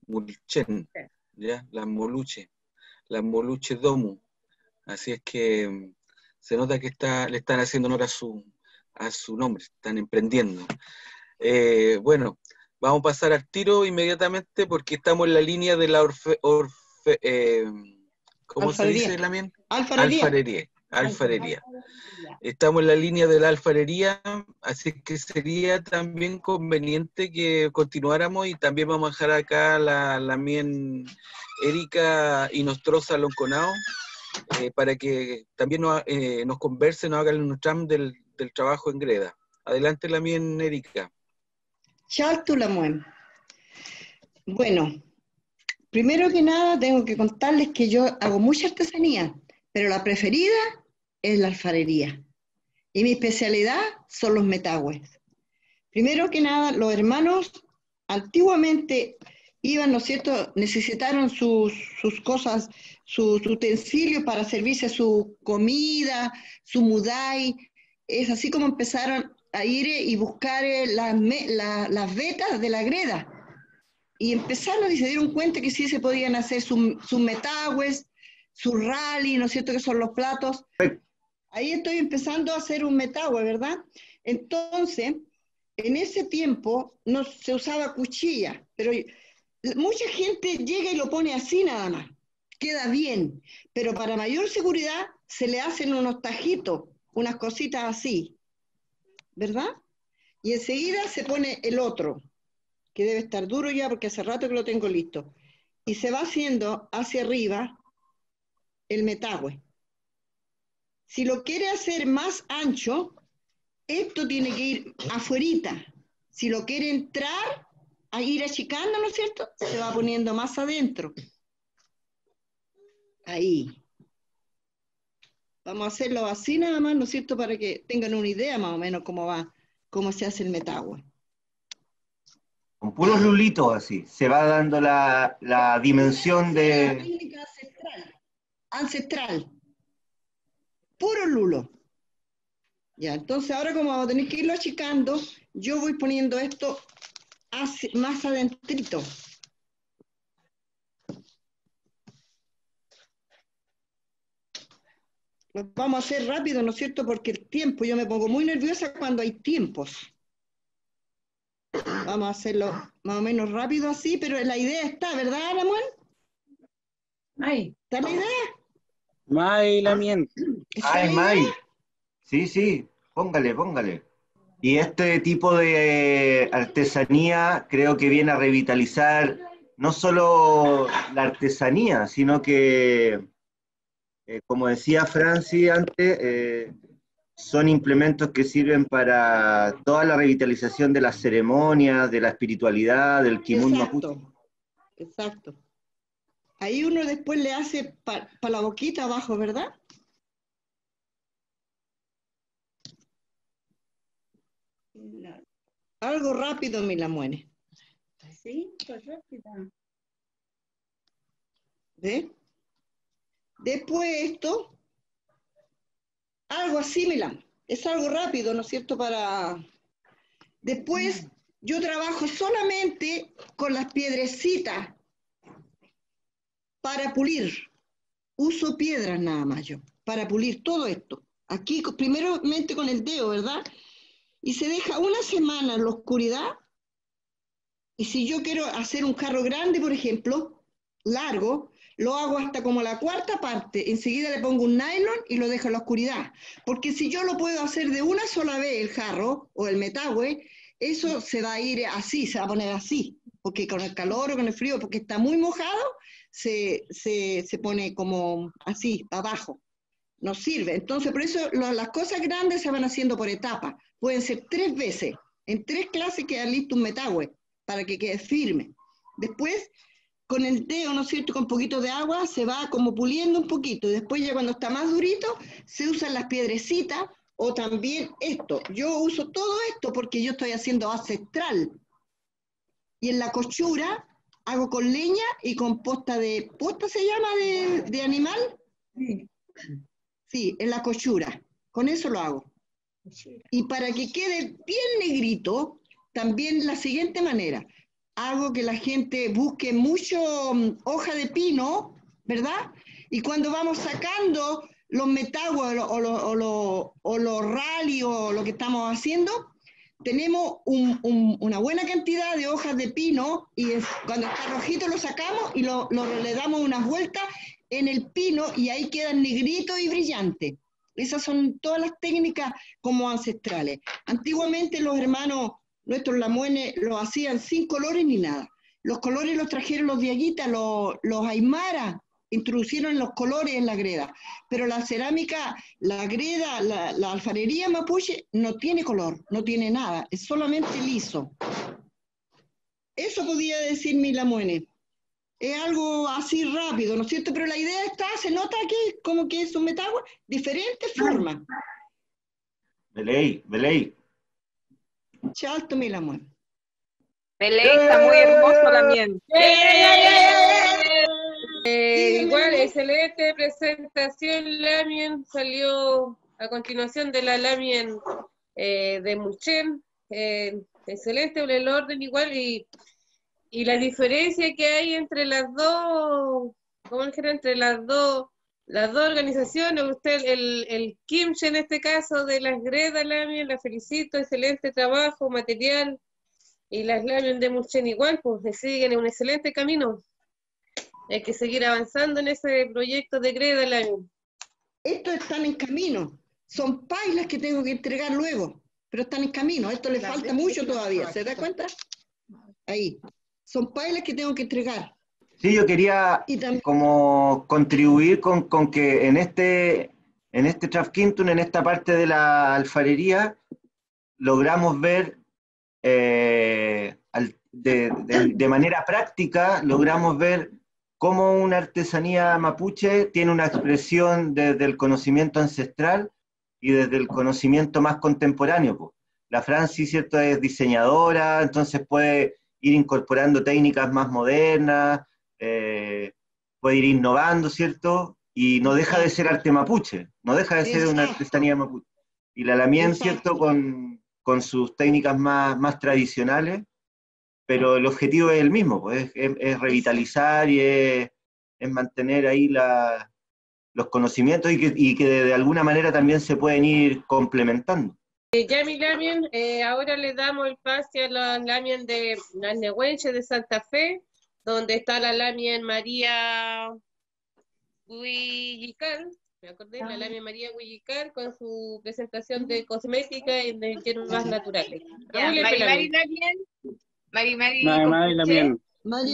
Mulchen, ¿ya? Las Moluche Domu. Así es que se nota que le están haciendo honor a su nombre, están emprendiendo. Bueno, vamos a pasar al tiro inmediatamente porque estamos en la línea de la ¿cómo se dice, Lamin? Alfarería. Estamos en la línea de la alfarería, así que sería también conveniente que continuáramos y también vamos a dejar acá la Lamin Erika Inostroza Lonconao para que también nos converse, nos hagan un tram del trabajo en greda. Adelante, Lamin Erika. Chaltu Lamuen. Bueno, primero que nada tengo que contarles que yo hago mucha artesanía, pero la preferida es la alfarería. Y mi especialidad son los metagües. Primero que nada, los hermanos antiguamente iban, ¿no es cierto?, necesitaron sus cosas, sus utensilios para servirse su comida, su mudai. Es así como empezaron a ir y buscar las vetas de la greda. Y empezaron y se dieron cuenta que sí se podían hacer sus metagües, sus rally, ¿no es cierto?, que son los platos. Ahí estoy empezando a hacer un metagüe, ¿verdad? Entonces, en ese tiempo no se usaba cuchilla, pero mucha gente llega y lo pone así nada más. Queda bien, pero para mayor seguridad se le hacen unos tajitos, unas cositas así, ¿verdad? Y enseguida se pone el otro, que debe estar duro ya porque hace rato que lo tengo listo. Y se va haciendo hacia arriba el metagüe. Si lo quiere hacer más ancho, esto tiene que ir afuerita. Si lo quiere entrar, a ir achicando, ¿no es cierto? Se va poniendo más adentro. Ahí. Vamos a hacerlo así nada más, ¿no es cierto? Para que tengan una idea más o menos cómo se hace el metagüe. Con puros lulitos así, se va dando la dimensión de... La técnica ancestral. Puro lulo. Ya, entonces ahora como vamos a tener que irlo achicando, yo voy poniendo esto más adentrito. Lo vamos a hacer rápido, ¿no es cierto? Porque el tiempo, yo me pongo muy nerviosa cuando hay tiempos. Vamos a hacerlo más o menos rápido así, pero la idea está, ¿verdad, Samuel? Ahí. ¿Está la idea? May, Lamin. Ay, May. Sí, póngale. Y este tipo de artesanía creo que viene a revitalizar no solo la artesanía, sino que, como decía Franci antes, son implementos que sirven para toda la revitalización de las ceremonias, de la espiritualidad, del Kimun Mapuche. Exacto. Ahí uno después le hace para la boquita abajo, ¿verdad? Algo rápido, mi Lamuene. Sí, pues rápido. ¿Ve? Después esto, algo así, Milán. Es algo rápido, ¿no es cierto? Después yo trabajo solamente con las piedrecitas para pulir. Uso piedras nada más yo, para pulir todo esto. Aquí, primeramente con el dedo, ¿verdad? Y se deja una semana en la oscuridad. Y si yo quiero hacer un jarro grande, por ejemplo, largo, lo hago hasta como la cuarta parte. Enseguida le pongo un nylon y lo dejo en la oscuridad. Porque si yo lo puedo hacer de una sola vez el jarro o el metagüe, eso se va a ir así, se va a poner así. porque con el calor o con el frío, porque está muy mojado, se pone como así, abajo. No sirve. Entonces, por eso las cosas grandes se van haciendo por etapas. Pueden ser 3 veces. En 3 clases queda listo un metagüe para que quede firme. Después, con el dedo, ¿no es cierto?, con un poquito de agua, se va como puliendo un poquito. Después ya cuando está más durito, se usan las piedrecitas o también esto. Yo uso todo esto porque yo estoy haciendo ancestral. Y en la cochura hago con leña y con posta de... ¿Posta se llama de animal? Sí. Sí, en la cochura. Con eso lo hago. Y para que quede bien negrito, también la siguiente manera. Hago que la gente busque mucho hoja de pino, ¿verdad? Y cuando vamos sacando los metagües o los rally o lo que estamos haciendo, tenemos una buena cantidad de hojas de pino y cuando está rojito lo sacamos y le damos unas vueltas en el pino y ahí quedan negritos y brillantes. Esas son todas las técnicas como ancestrales. Antiguamente los hermanos, nuestros lamuenes, lo hacían sin colores ni nada. Los colores los trajeron los diaguitas, los aymaras, introducieron los colores en la greda. Pero la cerámica, la greda, la alfarería mapuche no tiene color, no tiene nada, es solamente liso. Eso podía decir mi lamuene. Es algo así rápido, ¿no es cierto? Pero la idea está, se nota aquí como que es un metagüe, diferentes formas. Beley. Chalto mi amor. Beley, está muy hermoso también. Igual, excelente presentación, Lamien. Salió a continuación de la Lamien de Muchen. Excelente el orden igual y la diferencia que hay entre las dos, ¿cómo dijera? Entre las dos organizaciones, usted, el Kimche en este caso de las Greda Lamien, la felicito, excelente trabajo, material, y las Lamien de Muchen igual, pues le siguen en un excelente camino. Hay que seguir avanzando en ese proyecto de Greda Lamien. Estos están en camino, son pailas que tengo que entregar luego, pero están en camino, a esto le falta mucho todavía, ¿se da cuenta? Ahí. Son pailas que tengo que entregar. Sí, yo quería como contribuir con que en este Trafquintun, en esta parte de la alfarería, logramos ver de manera práctica, logramos ver cómo una artesanía mapuche tiene una expresión desde el conocimiento ancestral y desde el conocimiento más contemporáneo, pues. La Franci, ¿cierto?, es diseñadora, entonces puede ir incorporando técnicas más modernas, puede ir innovando, ¿cierto? Y no deja de ser arte mapuche, no deja de ser una artesanía mapuche. Y la Lamien, ¿cierto?, con sus técnicas más tradicionales, pero el objetivo es el mismo, pues, es revitalizar y es mantener ahí los conocimientos y que de alguna manera también se pueden ir complementando. Yami Lamien, ahora le damos el pase a la Lamien de las Nehuenche de Santa Fe, donde está la Lamien María Huillical, me acordé, la Lamien María Huillical con su presentación de cosmética y de hierbas naturales. Ya, Mari Lamien.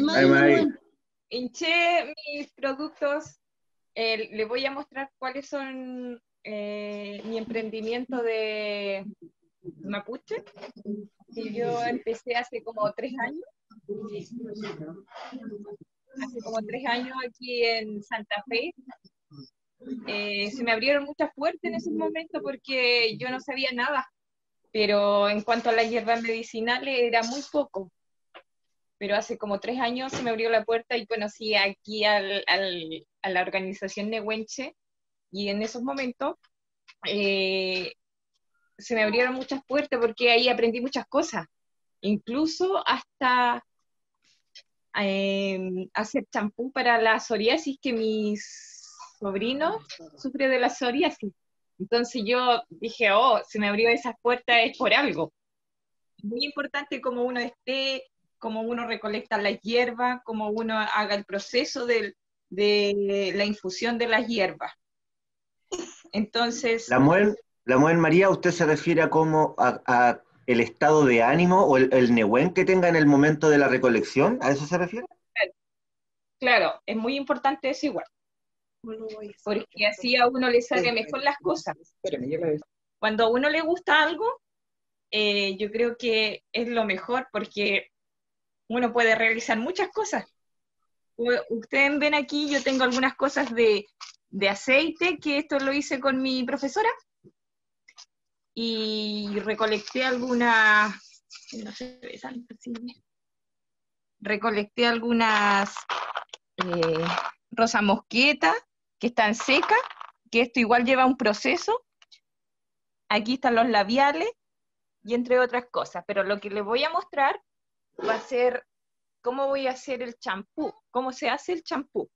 Mari. Hinché mis productos, les voy a mostrar cuáles son mi emprendimiento de mapuche, que yo empecé hace como 3 años. Hace como 3 años aquí en Santa Fe. Se me abrieron muchas puertas en ese momento porque yo no sabía nada, pero en cuanto a las hierbas medicinales era muy poco. Pero hace como 3 años se me abrió la puerta y conocí aquí a la organización Nehuenche, y en esos momentos se me abrieron muchas puertas porque ahí aprendí muchas cosas, incluso hasta hacer champú para la psoriasis, que mis sobrinos sufren de la psoriasis. Entonces yo dije, oh, se me abrió esas puertas, es por algo. Muy importante cómo uno esté, cómo uno recolecta las hierbas, cómo uno haga el proceso de la infusión de las hierbas. Entonces... La mujer María, ¿usted se refiere a cómo el estado de ánimo o el nehuen que tenga en el momento de la recolección. ¿A eso se refiere? Claro, es muy importante eso igual. Porque así a uno le sale mejor las cosas. Cuando a uno le gusta algo, yo creo que es lo mejor porque uno puede realizar muchas cosas. Ustedes ven aquí, yo tengo algunas cosas de aceite, que esto lo hice con mi profesora, y recolecté algunas, no se ve tanto, sí. Recolecté algunas rosas mosqueta que están secas, que esto igual lleva un proceso. Aquí están los labiales, y entre otras cosas, pero lo que les voy a mostrar va a ser cómo voy a hacer el champú, cómo se hace el champú.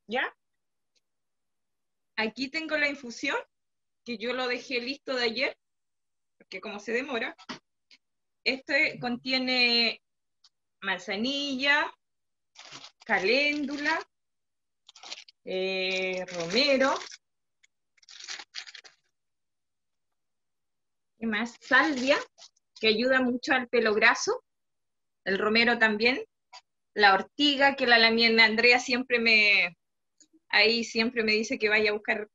¿Ya? Aquí tengo la infusión, que yo lo dejé listo de ayer, porque como se demora, este contiene manzanilla, caléndula, romero, ¿qué más? Salvia, que ayuda mucho al pelo graso, el romero también, la ortiga, que la mía Andrea siempre me dice que vaya a buscar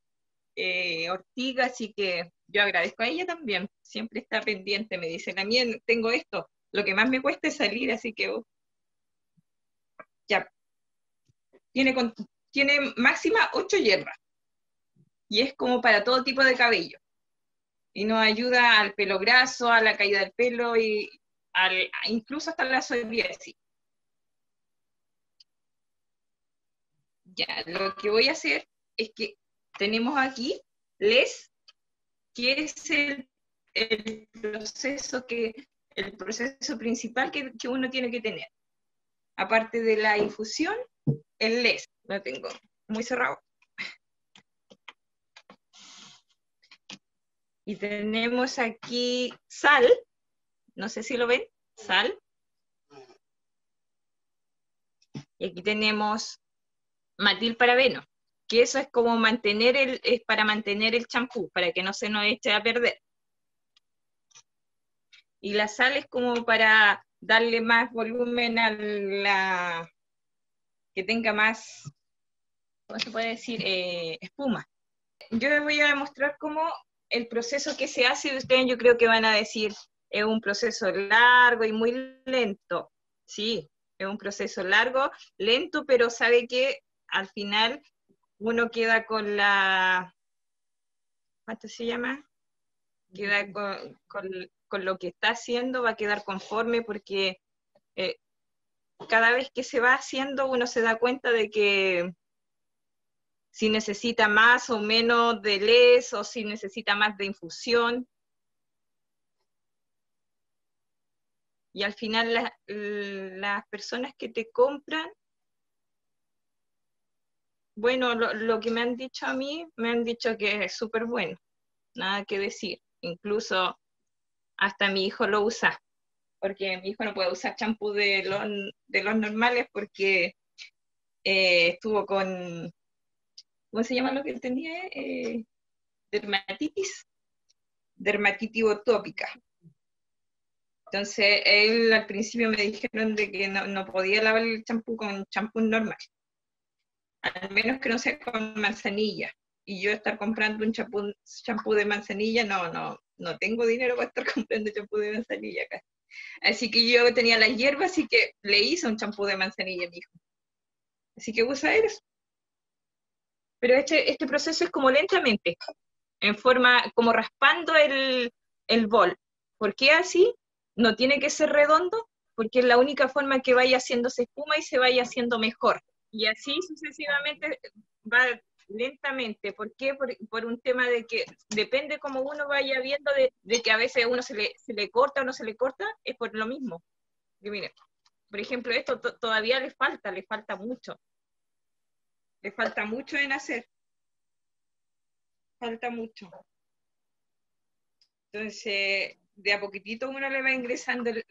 ortiga, así que yo agradezco a ella también, siempre está pendiente, me dice, la mía tengo esto, lo que más me cuesta es salir, así que ya, tiene máxima 8 hierbas, y es como para todo tipo de cabello. Y nos ayuda al pelo graso, a la caída del pelo y incluso hasta la psoriasis. Ya, lo que voy a hacer es que tenemos aquí que es el proceso principal que uno tiene que tener. Aparte de la infusión, el les. Lo tengo muy cerrado. Y tenemos aquí sal, no sé si lo ven, sal. Y aquí tenemos metilparabeno, que eso es como es para mantener el champú, para que no se nos eche a perder. Y la sal es como para darle más volumen a que tenga más, ¿cómo se puede decir? Espuma. Yo les voy a mostrar cómo el proceso que se hace, y ustedes yo creo que van a decir, es un proceso largo y muy lento. Sí, es un proceso largo, lento, pero sabe que al final uno queda con ¿cuánto se llama? Queda con lo que está haciendo, va a quedar conforme porque cada vez que se va haciendo uno se da cuenta de que si necesita más o menos de les, o si necesita más de infusión. Y al final las personas que te compran, bueno, lo que me han dicho a mí, me han dicho que es súper bueno, nada que decir. Incluso hasta mi hijo lo usa, porque mi hijo no puede usar champú de los normales porque estuvo con, ¿cómo se llama lo que él tenía? Dermatitis atópica. Entonces, él al principio me dijeron de que no podía lavar el champú con champú normal, al menos que no sea con manzanilla. Y yo estar comprando un champú de manzanilla, no tengo dinero para estar comprando champú de manzanilla acá. Así que yo tenía las hierbas, así que le hice un champú de manzanilla a mi hijo. Así que usa eso. Pero este proceso es como lentamente, en forma, como raspando el bol. ¿Por qué así? No tiene que ser redondo, porque es la única forma que vaya haciéndose espuma y se vaya haciendo mejor. Y así sucesivamente va lentamente. ¿Por qué? Por un tema de que depende como uno vaya viendo de que a veces uno se le corta o no se le corta, es por lo mismo. Que mire, por ejemplo, esto todavía le falta mucho. Le falta mucho en hacer. Falta mucho. Entonces, de a poquitito uno le va ingresando, ¿De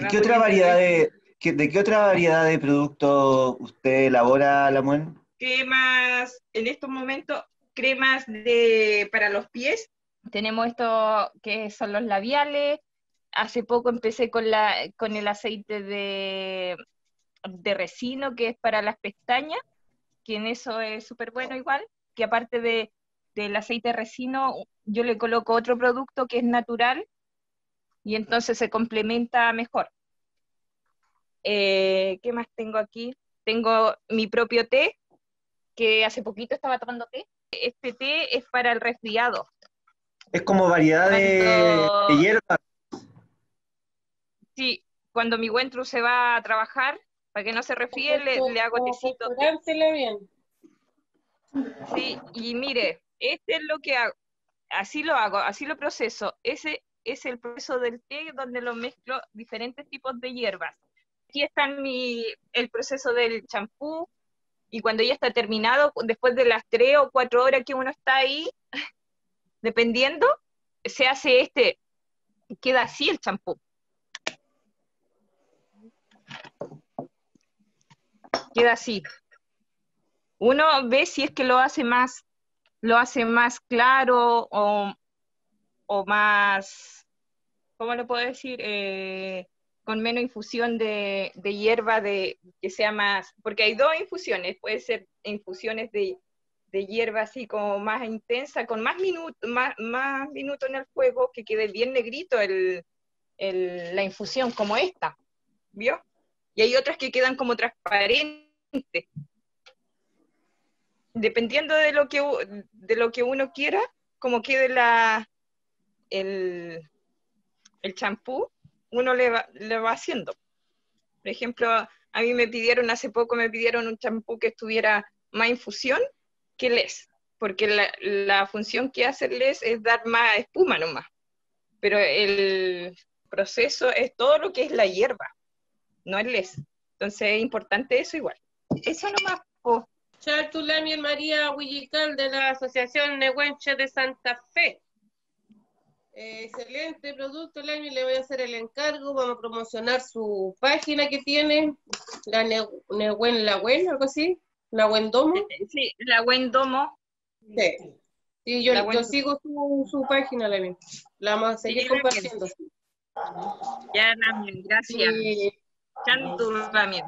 qué otra variedad de productos usted elabora, Lamuen? ¿Qué más? En estos momentos cremas para los pies. Tenemos esto que son los labiales. Hace poco empecé con el aceite de resino, que es para las pestañas, que en eso es súper bueno igual, que aparte del aceite de resino, yo le coloco otro producto que es natural, y entonces se complementa mejor. ¿Qué más tengo aquí? Tengo mi propio té, que hace poquito estaba tomando té. Este té es para el resfriado. Es como variedad de hierbas. Sí, cuando mi Wentru se va a trabajar, para que no se resfríe, le hago tecito. Bien. Sí, y mire, este es lo que hago. Así lo hago, así lo proceso. Ese es el proceso del té, donde lo mezclo diferentes tipos de hierbas. Aquí está el proceso del champú, y cuando ya está terminado, después de las 3 o 4 horas que uno está ahí, dependiendo, se hace queda así el champú. Queda así. Uno ve si es que lo hace más claro o más, ¿cómo lo puedo decir? Con menos infusión de hierba, que sea más, porque hay 2 infusiones, puede ser infusiones de hierba así como más intensa, con más minutos en el fuego, que quede bien negrito la infusión, como esta, ¿vio? Y hay otras que quedan como transparentes. Dependiendo de lo que uno quiera, como quede el champú, uno le va haciendo. Por ejemplo, a mí hace poco me pidieron un champú que estuviera más infusión que les, porque la función que hace el les es dar más espuma nomás. Pero el proceso es todo lo que es la hierba, no el les. Entonces es importante eso igual. Eso nomás, po. Chartulami María Huillical, de la Asociación Nehuenche de Santa Fe. Excelente producto, Lami, le voy a hacer el encargo. Vamos a promocionar su página que tiene, la Nehuen, algo así, la Wendomo. Sí, la Wendomo. Sí, sí, yo sigo su página, Lami. La vamos a seguir compartiendo. Ya, Lami, gracias. Chartulami.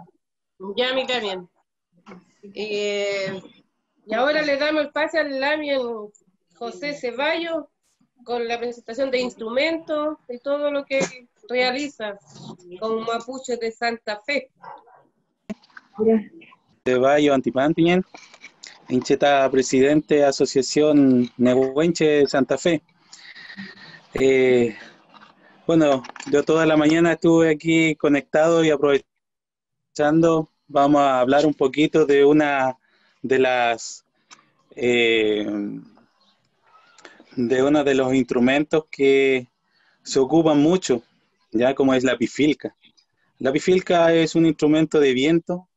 Ya, mi también. Y ahora le damos el pase al Lami José Ceballos con la presentación de instrumentos y todo lo que realiza con Mapuche de Santa Fe. Ceballos Antipantiñen, hincheta presidente de Asociación Nehuenche de Santa Fe. Bueno, yo toda la mañana estuve aquí conectado y aprovechando. Vamos a hablar un poquito de una de uno de los instrumentos que se ocupan mucho, ya, como es la pifilca. La pifilca es un instrumento de viento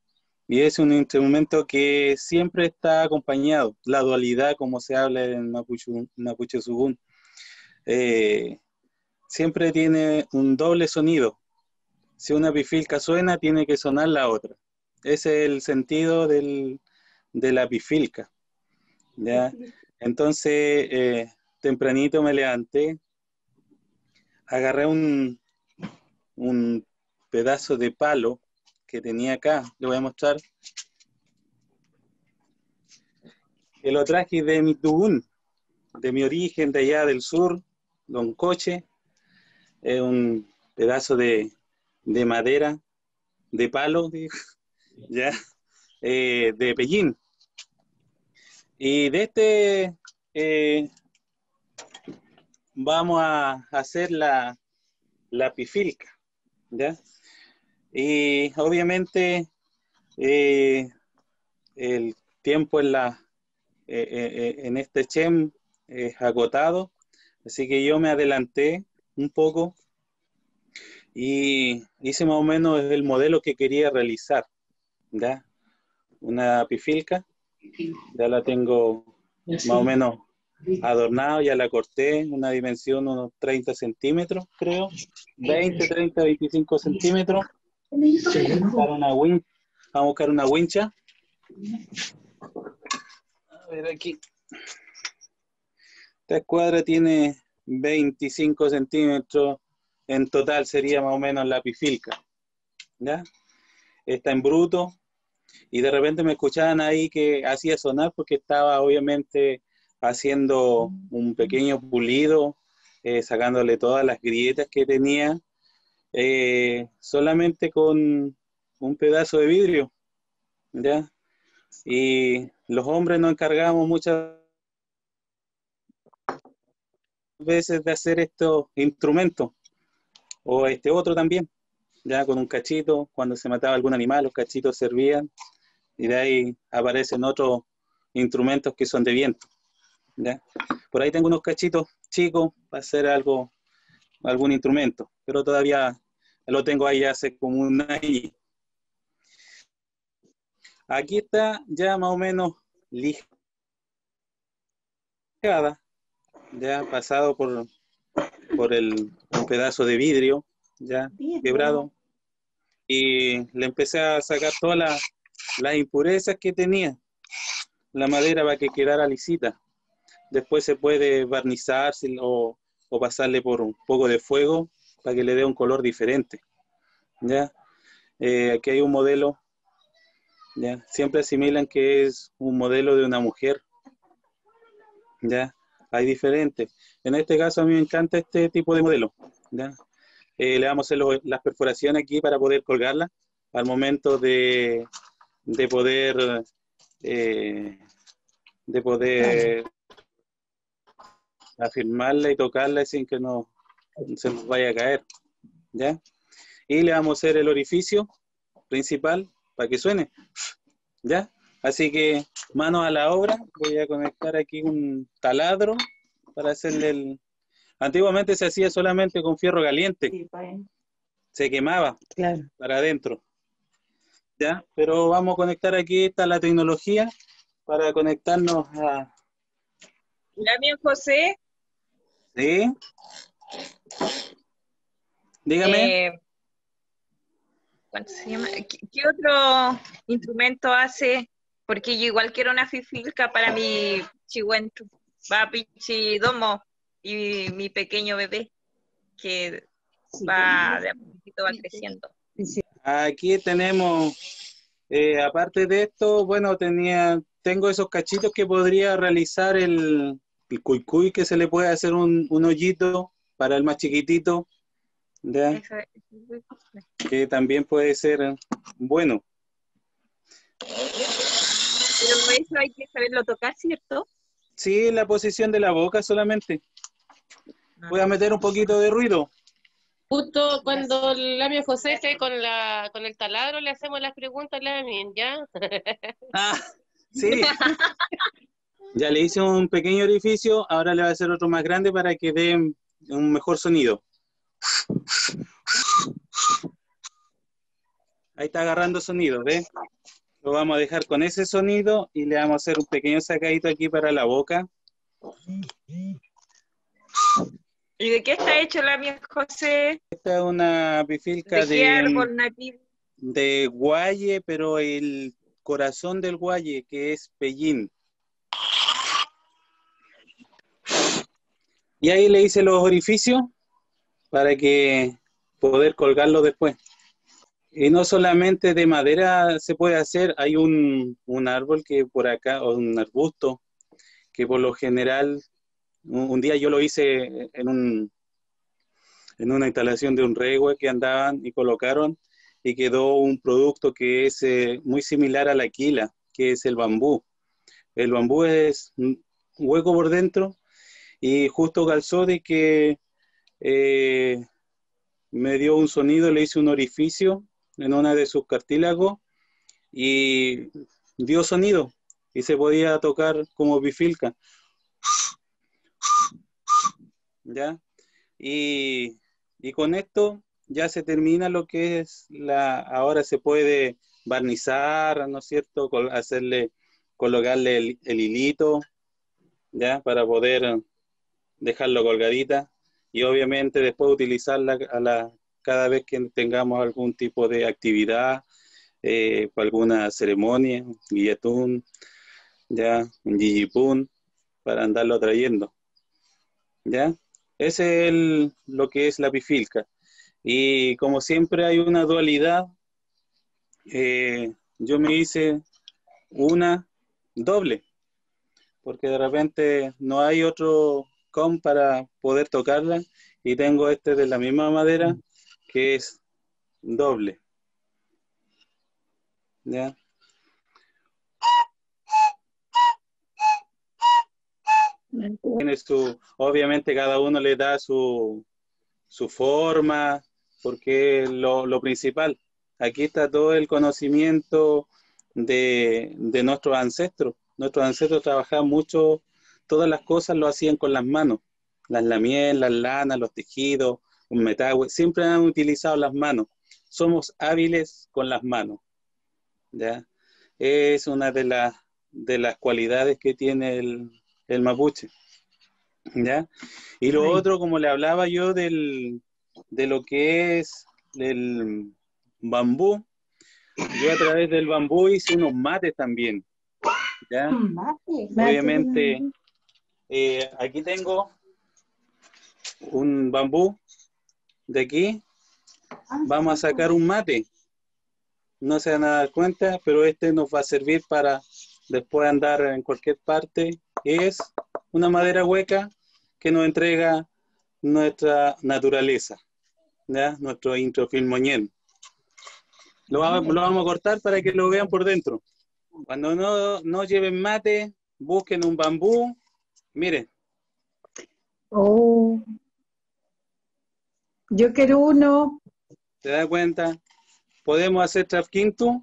y es un instrumento que siempre está acompañado, la dualidad, como se habla en Mapuche Subún. Siempre tiene un doble sonido. Si una pifilca suena, tiene que sonar la otra. Ese es el sentido de la pifilca, ¿ya? Entonces, tempranito me levanté, agarré un pedazo de palo que tenía acá, le voy a mostrar, que lo traje de mi Tubún, de mi origen, de allá del sur, Loncoche. Es un pedazo de madera, de palo, digo, ya, de pellín. Y de vamos a hacer la pifilca, ¿ya? Y obviamente el tiempo en este CHEM es agotado, así que yo me adelanté un poco y hice más o menos el modelo que quería realizar, ¿ya? Una pifilca, ya la tengo más o menos adornado, ya la corté, una dimensión unos 30 centímetros, creo, 20, 30, 25 centímetros. Vamos a buscar una wincha. A ver aquí, Esta escuadra tiene 25 centímetros, en total sería más o menos la pifilca, ¿ya? Está en bruto, y de repente me escuchaban ahí que hacía sonar porque estaba obviamente haciendo un pequeño pulido, sacándole todas las grietas que tenía, solamente con un pedazo de vidrio, ¿ya? Y los hombres nos encargamos muchas veces de hacer estos instrumentos, o este otro también, ya con un cachito, cuando se mataba algún animal, los cachitos servían, y de ahí aparecen otros instrumentos que son de viento, ¿ya? Por ahí tengo unos cachitos chicos para hacer algo, algún instrumento, pero todavía lo tengo ahí hace como un año. Aquí está ya más o menos lijada, ya pasado por un pedazo de vidrio, ya quebrado, y le empecé a sacar todas las impurezas que tenía la madera para que quedara lisita. Después se puede barnizar o pasarle por un poco de fuego para que le dé un color diferente, ¿ya? Aquí hay un modelo, ¿ya? Siempre asimilan que es un modelo de una mujer, ¿ya? Hay diferentes. En este caso a mí me encanta este tipo de modelo, ¿ya? Le vamos a hacer las perforaciones aquí para poder colgarla al momento de poder afirmarla y tocarla sin que se nos vaya a caer, ¿ya? Y le vamos a hacer el orificio principal para que suene, ¿ya? Así que manos a la obra. Voy a conectar aquí un taladro para hacerle Antiguamente se hacía solamente con fierro caliente, se quemaba para adentro, ¿ya? Pero vamos a conectar aquí, está la tecnología para conectarnos a... Lamien José. ¿Sí? Dígame. ¿Cuánto se llama? ¿Qué otro instrumento hace? Porque yo igual quiero una fifilca para mi chihuentro, domo y mi pequeño bebé, que va de a poquito va creciendo. Aquí tenemos, aparte de esto, bueno, tengo esos cachitos que podría realizar el cuicuy, que se le puede hacer un hoyito para el más chiquitito, ¿ya? Que también puede ser bueno. Pero eso hay que saberlo tocar, ¿cierto? Sí, la posición de la boca solamente. Voy a meter un poquito de ruido. Justo cuando Lamien José esté con el taladro, le hacemos las preguntas a Lamien, ¿ya? Sí. Ya le hice un pequeño orificio, ahora le voy a hacer otro más grande para que dé un mejor sonido. Ahí está agarrando sonido, ¿ves? Lo vamos a dejar con ese sonido y le vamos a hacer un pequeño sacadito aquí para la boca. ¿Y de qué está hecho Lamien José? Esta es una pifilca ¿De qué árbol nativo? De guaye, pero el corazón del guaye, que es pellín. Y ahí le hice los orificios para que poder colgarlo después. Y no solamente de madera se puede hacer, hay un árbol que por acá, o un arbusto, que por lo general, un día yo lo hice en una instalación de un rehue que andaban y colocaron, y quedó un producto que es muy similar a la quila, que es el bambú. El bambú es hueco por dentro, y justo calzó de que me dio un sonido, le hice un orificio en una de sus cartílagos y dio sonido y se podía tocar como bifilca, ¿ya? Y con esto ya se termina lo que es ahora se puede barnizar, ¿no es cierto? Colocarle el hilito, ¿ya? Para poder dejarlo colgadita y obviamente después utilizarla cada vez que tengamos algún tipo de actividad, para alguna ceremonia, guillatún, ya, un yiyipún, para andarlo trayendo. ¿Ya? Ese es lo que es la pifilca. Y como siempre hay una dualidad, yo me hice una doble, porque de repente no hay otro com para poder tocarla, y tengo este de la misma madera que es doble. ¿Ya? Tiene obviamente cada uno le da su forma, porque es lo principal. Aquí está todo el conocimiento de nuestros ancestros. Nuestros ancestros trabajaban mucho, todas las cosas lo hacían con las manos. Las lamielas, las lanas, los tejidos, un metagüe, siempre han utilizado las manos. Somos hábiles con las manos. ¿Ya? Es una de las cualidades que tiene el mapuche. ¿Ya? Y lo otro, como le hablaba yo de lo que es el bambú, yo a través del bambú hice unos mates también. ¿Ya? Obviamente, aquí tengo un bambú de aquí. Vamos a sacar un mate. No se van a dar cuenta, pero este nos va a servir para después andar en cualquier parte. Es una madera hueca que nos entrega nuestra naturaleza, ¿ya? Nuestro introfilmoñén. Lo vamos a cortar para que lo vean por dentro. Cuando no lleven mate, busquen un bambú. Miren. Oh. Yo quiero uno. ¿Se da cuenta? ¿Podemos hacer trafquinto?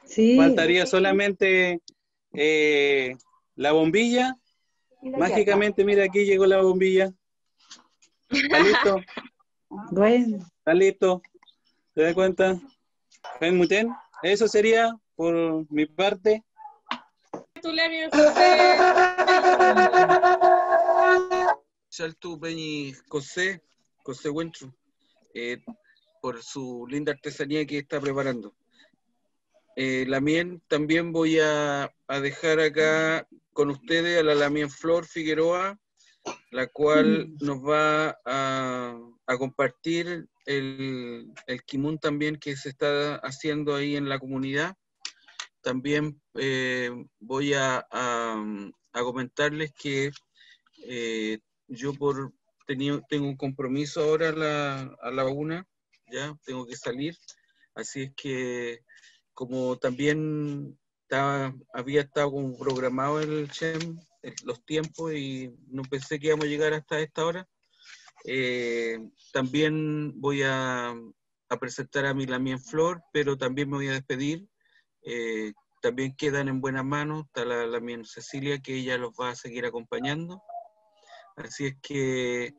Sí. Faltaría solamente la bombilla. Mágicamente, mira, aquí llegó la bombilla. ¿Está listo? Bueno. ¿Está listo? ¿Se da cuenta? ¿Muten? Eso sería por mi parte. Salto Peñi José Huencho, por su linda artesanía que está preparando. Lamien, también voy a dejar acá con ustedes a la Lamien Flor Figueroa, la cual nos va a compartir el kimun también que se está haciendo ahí en la comunidad. También voy a comentarles que yo tengo un compromiso ahora a la 1, ya tengo que salir, así es que como también había estado como programado el CHEM, los tiempos, y no pensé que íbamos a llegar hasta esta hora, también voy a presentar a mi Lamien Flor, pero también me voy a despedir. También quedan en buenas manos, está la Lamien Cecilia, que ella los va a seguir acompañando. Así es que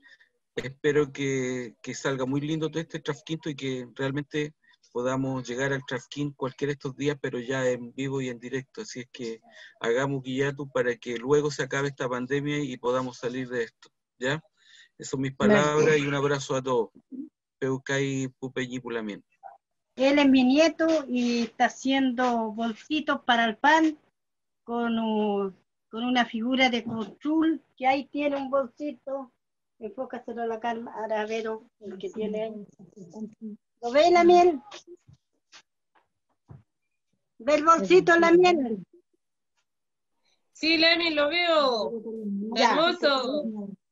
espero que salga muy lindo todo este trafquinto y que realmente podamos llegar al trafquín cualquiera de estos días, pero ya en vivo y en directo. Así es que hagamos guillatu para que luego se acabe esta pandemia y podamos salir de esto, ¿ya? Esas son mis palabras y un abrazo a todos. Peucay Pupeñi Pulamien. Él es mi nieto y está haciendo bolsitos para el pan con una figura de control, que ahí tiene un bolsito. Enfócaselo a la cámara, Vero, el que tiene ahí. ¿Lo ve la miel? ¿Ve el bolsito la miel? Sí, Lemi, lo veo. Ya. Hermoso.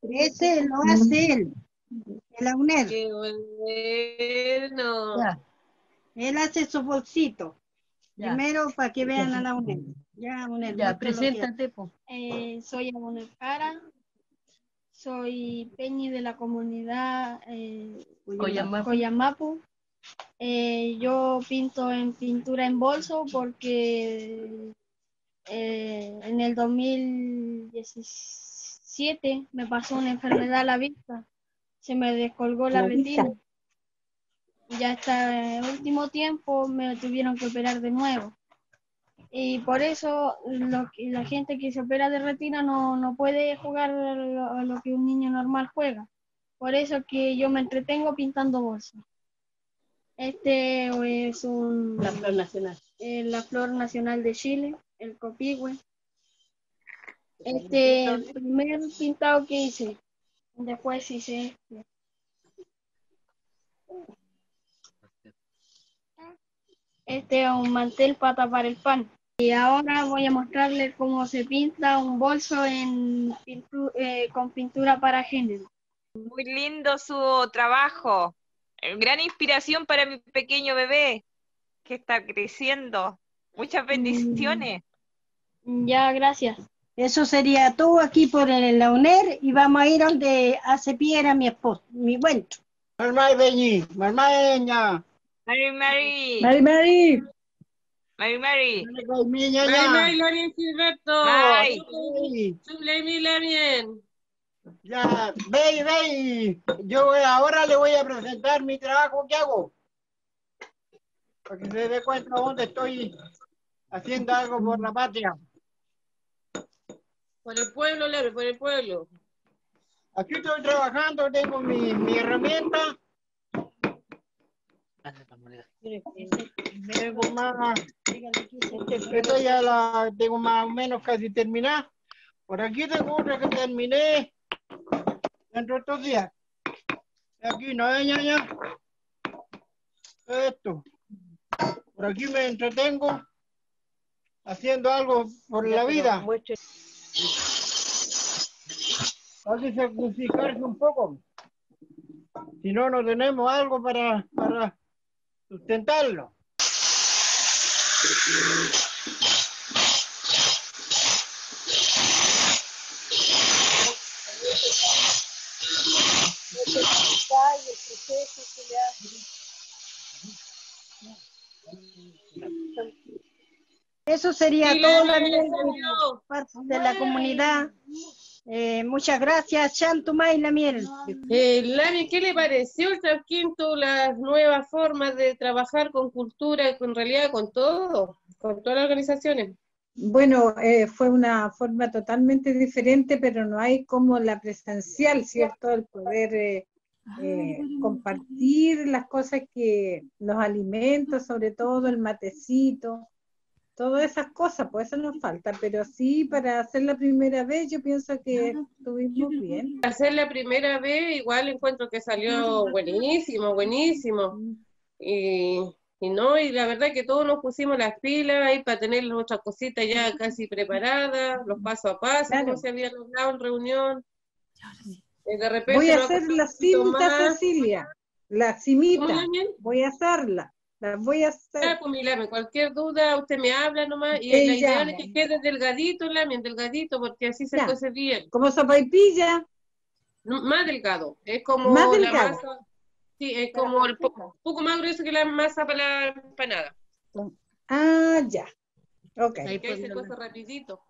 Ese lo hace él, de la UNED. Qué bueno. Ya. Él hace su bolsito. Ya. Primero para que vean a la UNED. Ya, UNED. Ya, preséntate, po. Soy Abonel Cara, soy Peñi de la comunidad Coyamapu. Yo pinto en pintura en bolso porque en el 2017 me pasó una enfermedad a la vista, se me descolgó la retina. Ya hasta el último tiempo me tuvieron que operar de nuevo. Y por eso la gente que se opera de retina no puede jugar lo que un niño normal juega. Por eso que yo me entretengo pintando bolsas. Este es La flor nacional. La flor nacional de Chile, el copihue. El primer pintado que hice. Después hice este es un mantel para tapar el pan. Y ahora voy a mostrarles cómo se pinta un bolso con pintura para género. Muy lindo su trabajo. Gran inspiración para mi pequeño bebé que está creciendo. Muchas bendiciones. Ya, gracias. Eso sería todo aquí por la UNER y vamos a ir donde hace piedra mi esposo, mi buento. Marmay Beñi, Marmaeña. Mary, Mary. Mari, Mari. Mary, Mary. Mari, Lorien Gilberto. Ay. Chulemi Lamien. Ya, ve. Yo ahora le voy a presentar mi trabajo que hago. Para que se dé cuenta dónde estoy haciendo algo por la patria. Por el pueblo, Lore, por el pueblo. Aquí estoy trabajando, tengo mi herramienta. Tengo más, esta ya la tengo más o menos casi terminada. Por aquí tengo otra que terminé dentro de estos días. Aquí no hay ya. Esto. Por aquí me entretengo haciendo algo por la vida. Hay que sacrificarse un poco. Si no, no tenemos algo para sustentarlo. Eso sería Sí, todo Lami, también parte de la comunidad. Muchas gracias, Chantumay la miel. Lami, ¿qué le pareció el Trasquinto, las nuevas formas de trabajar con cultura, en realidad con todo, con todas las organizaciones? Bueno, fue una forma totalmente diferente, pero no hay como la presencial, ¿cierto? El poder compartir las cosas los alimentos, sobre todo el matecito, todas esas cosas, pues eso nos falta, pero sí, para hacer la primera vez, yo pienso que estuvimos bien. Hacer la primera vez, igual encuentro que salió buenísimo, buenísimo. Y la verdad que todos nos pusimos las pilas ahí para tener nuestras cositas ya casi preparadas, los paso a paso, como se había logrado en reunión. De repente voy a hacer la cimita, Cecilia, la cimita, voy a hacerla. Las voy a hacer. Pues, Milame, cualquier duda, usted me habla nomás, y la idea es que quede delgadito, Lami, delgadito, porque así se cuece bien. ¿Como sopaipilla? No, más delgado, es como ¿Más la delgado? masa, sí, es como el poco más grueso que la masa para la empanada. Ah, ya, ok. Ahí se cuece rapidito.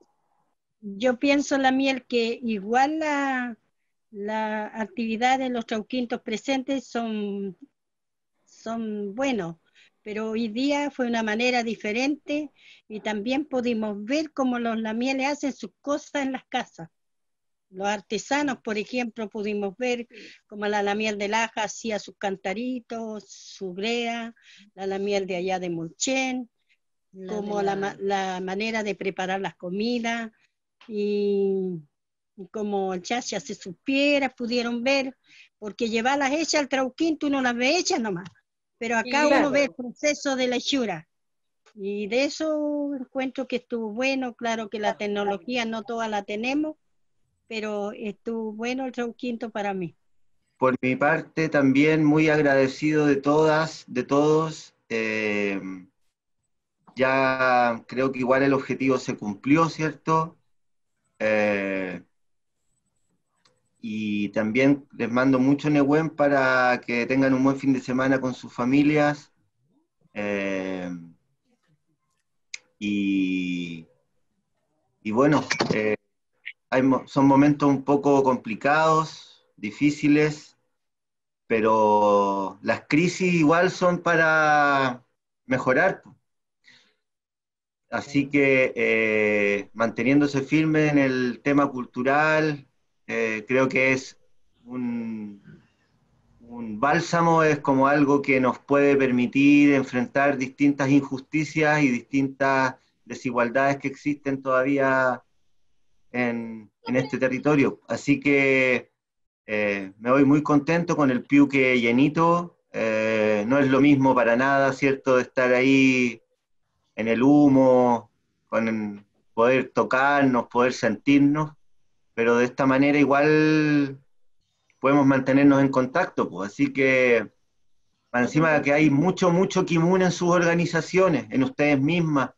Yo pienso, la miel, que igual la actividad de los trauquintos presentes son buenos, pero hoy día fue una manera diferente y también pudimos ver cómo los lamieles hacen sus cosas en las casas. Los artesanos, por ejemplo, pudimos ver cómo la lamiel de Laja hacía sus cantaritos, su brea, la lamiel de allá de Mulchen, como la manera de preparar las comidas, y como el chachi hace sus piedras, pudieron ver, porque llevarlas hechas al trauquinto uno las ve hechas nomás. Pero acá uno ve el proceso de la hechura. Y de eso encuentro que estuvo bueno. Claro que la tecnología no toda la tenemos, pero estuvo bueno el trauquinto para mí. Por mi parte también muy agradecido de todas, de todos. Ya creo que igual el objetivo se cumplió, ¿cierto? Y también les mando mucho Nehuen para que tengan un buen fin de semana con sus familias. Y bueno, son momentos un poco complicados, difíciles, pero las crisis igual son para mejorar. Así que manteniéndose firme en el tema cultural, creo que es un bálsamo, es como algo que nos puede permitir enfrentar distintas injusticias y distintas desigualdades que existen todavía en este territorio. Así que me voy muy contento con el piuque llenito. No es lo mismo para nada, ¿cierto?, de estar ahí en el humo, con poder tocarnos, poder sentirnos, pero de esta manera igual podemos mantenernos en contacto, pues. Así que, encima de que hay mucho kimun en sus organizaciones, en ustedes mismas,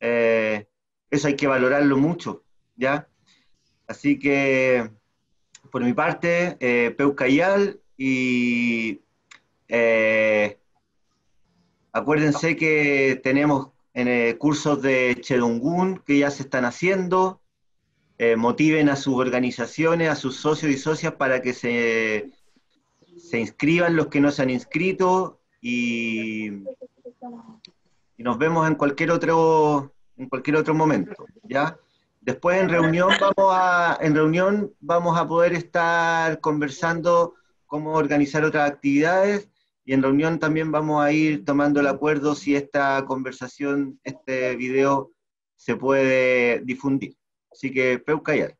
eso hay que valorarlo mucho, ¿ya? Así que, por mi parte, Peucayal, y acuérdense que tenemos cursos de Chedungun que ya se están haciendo. Motiven a sus organizaciones, a sus socios y socias para que se inscriban los que no se han inscrito, y nos vemos en cualquier otro momento, ¿ya? Después en reunión vamos a poder estar conversando cómo organizar otras actividades, y en reunión también vamos a ir tomando el acuerdo si esta conversación, este video, se puede difundir. Así que, Peucayal.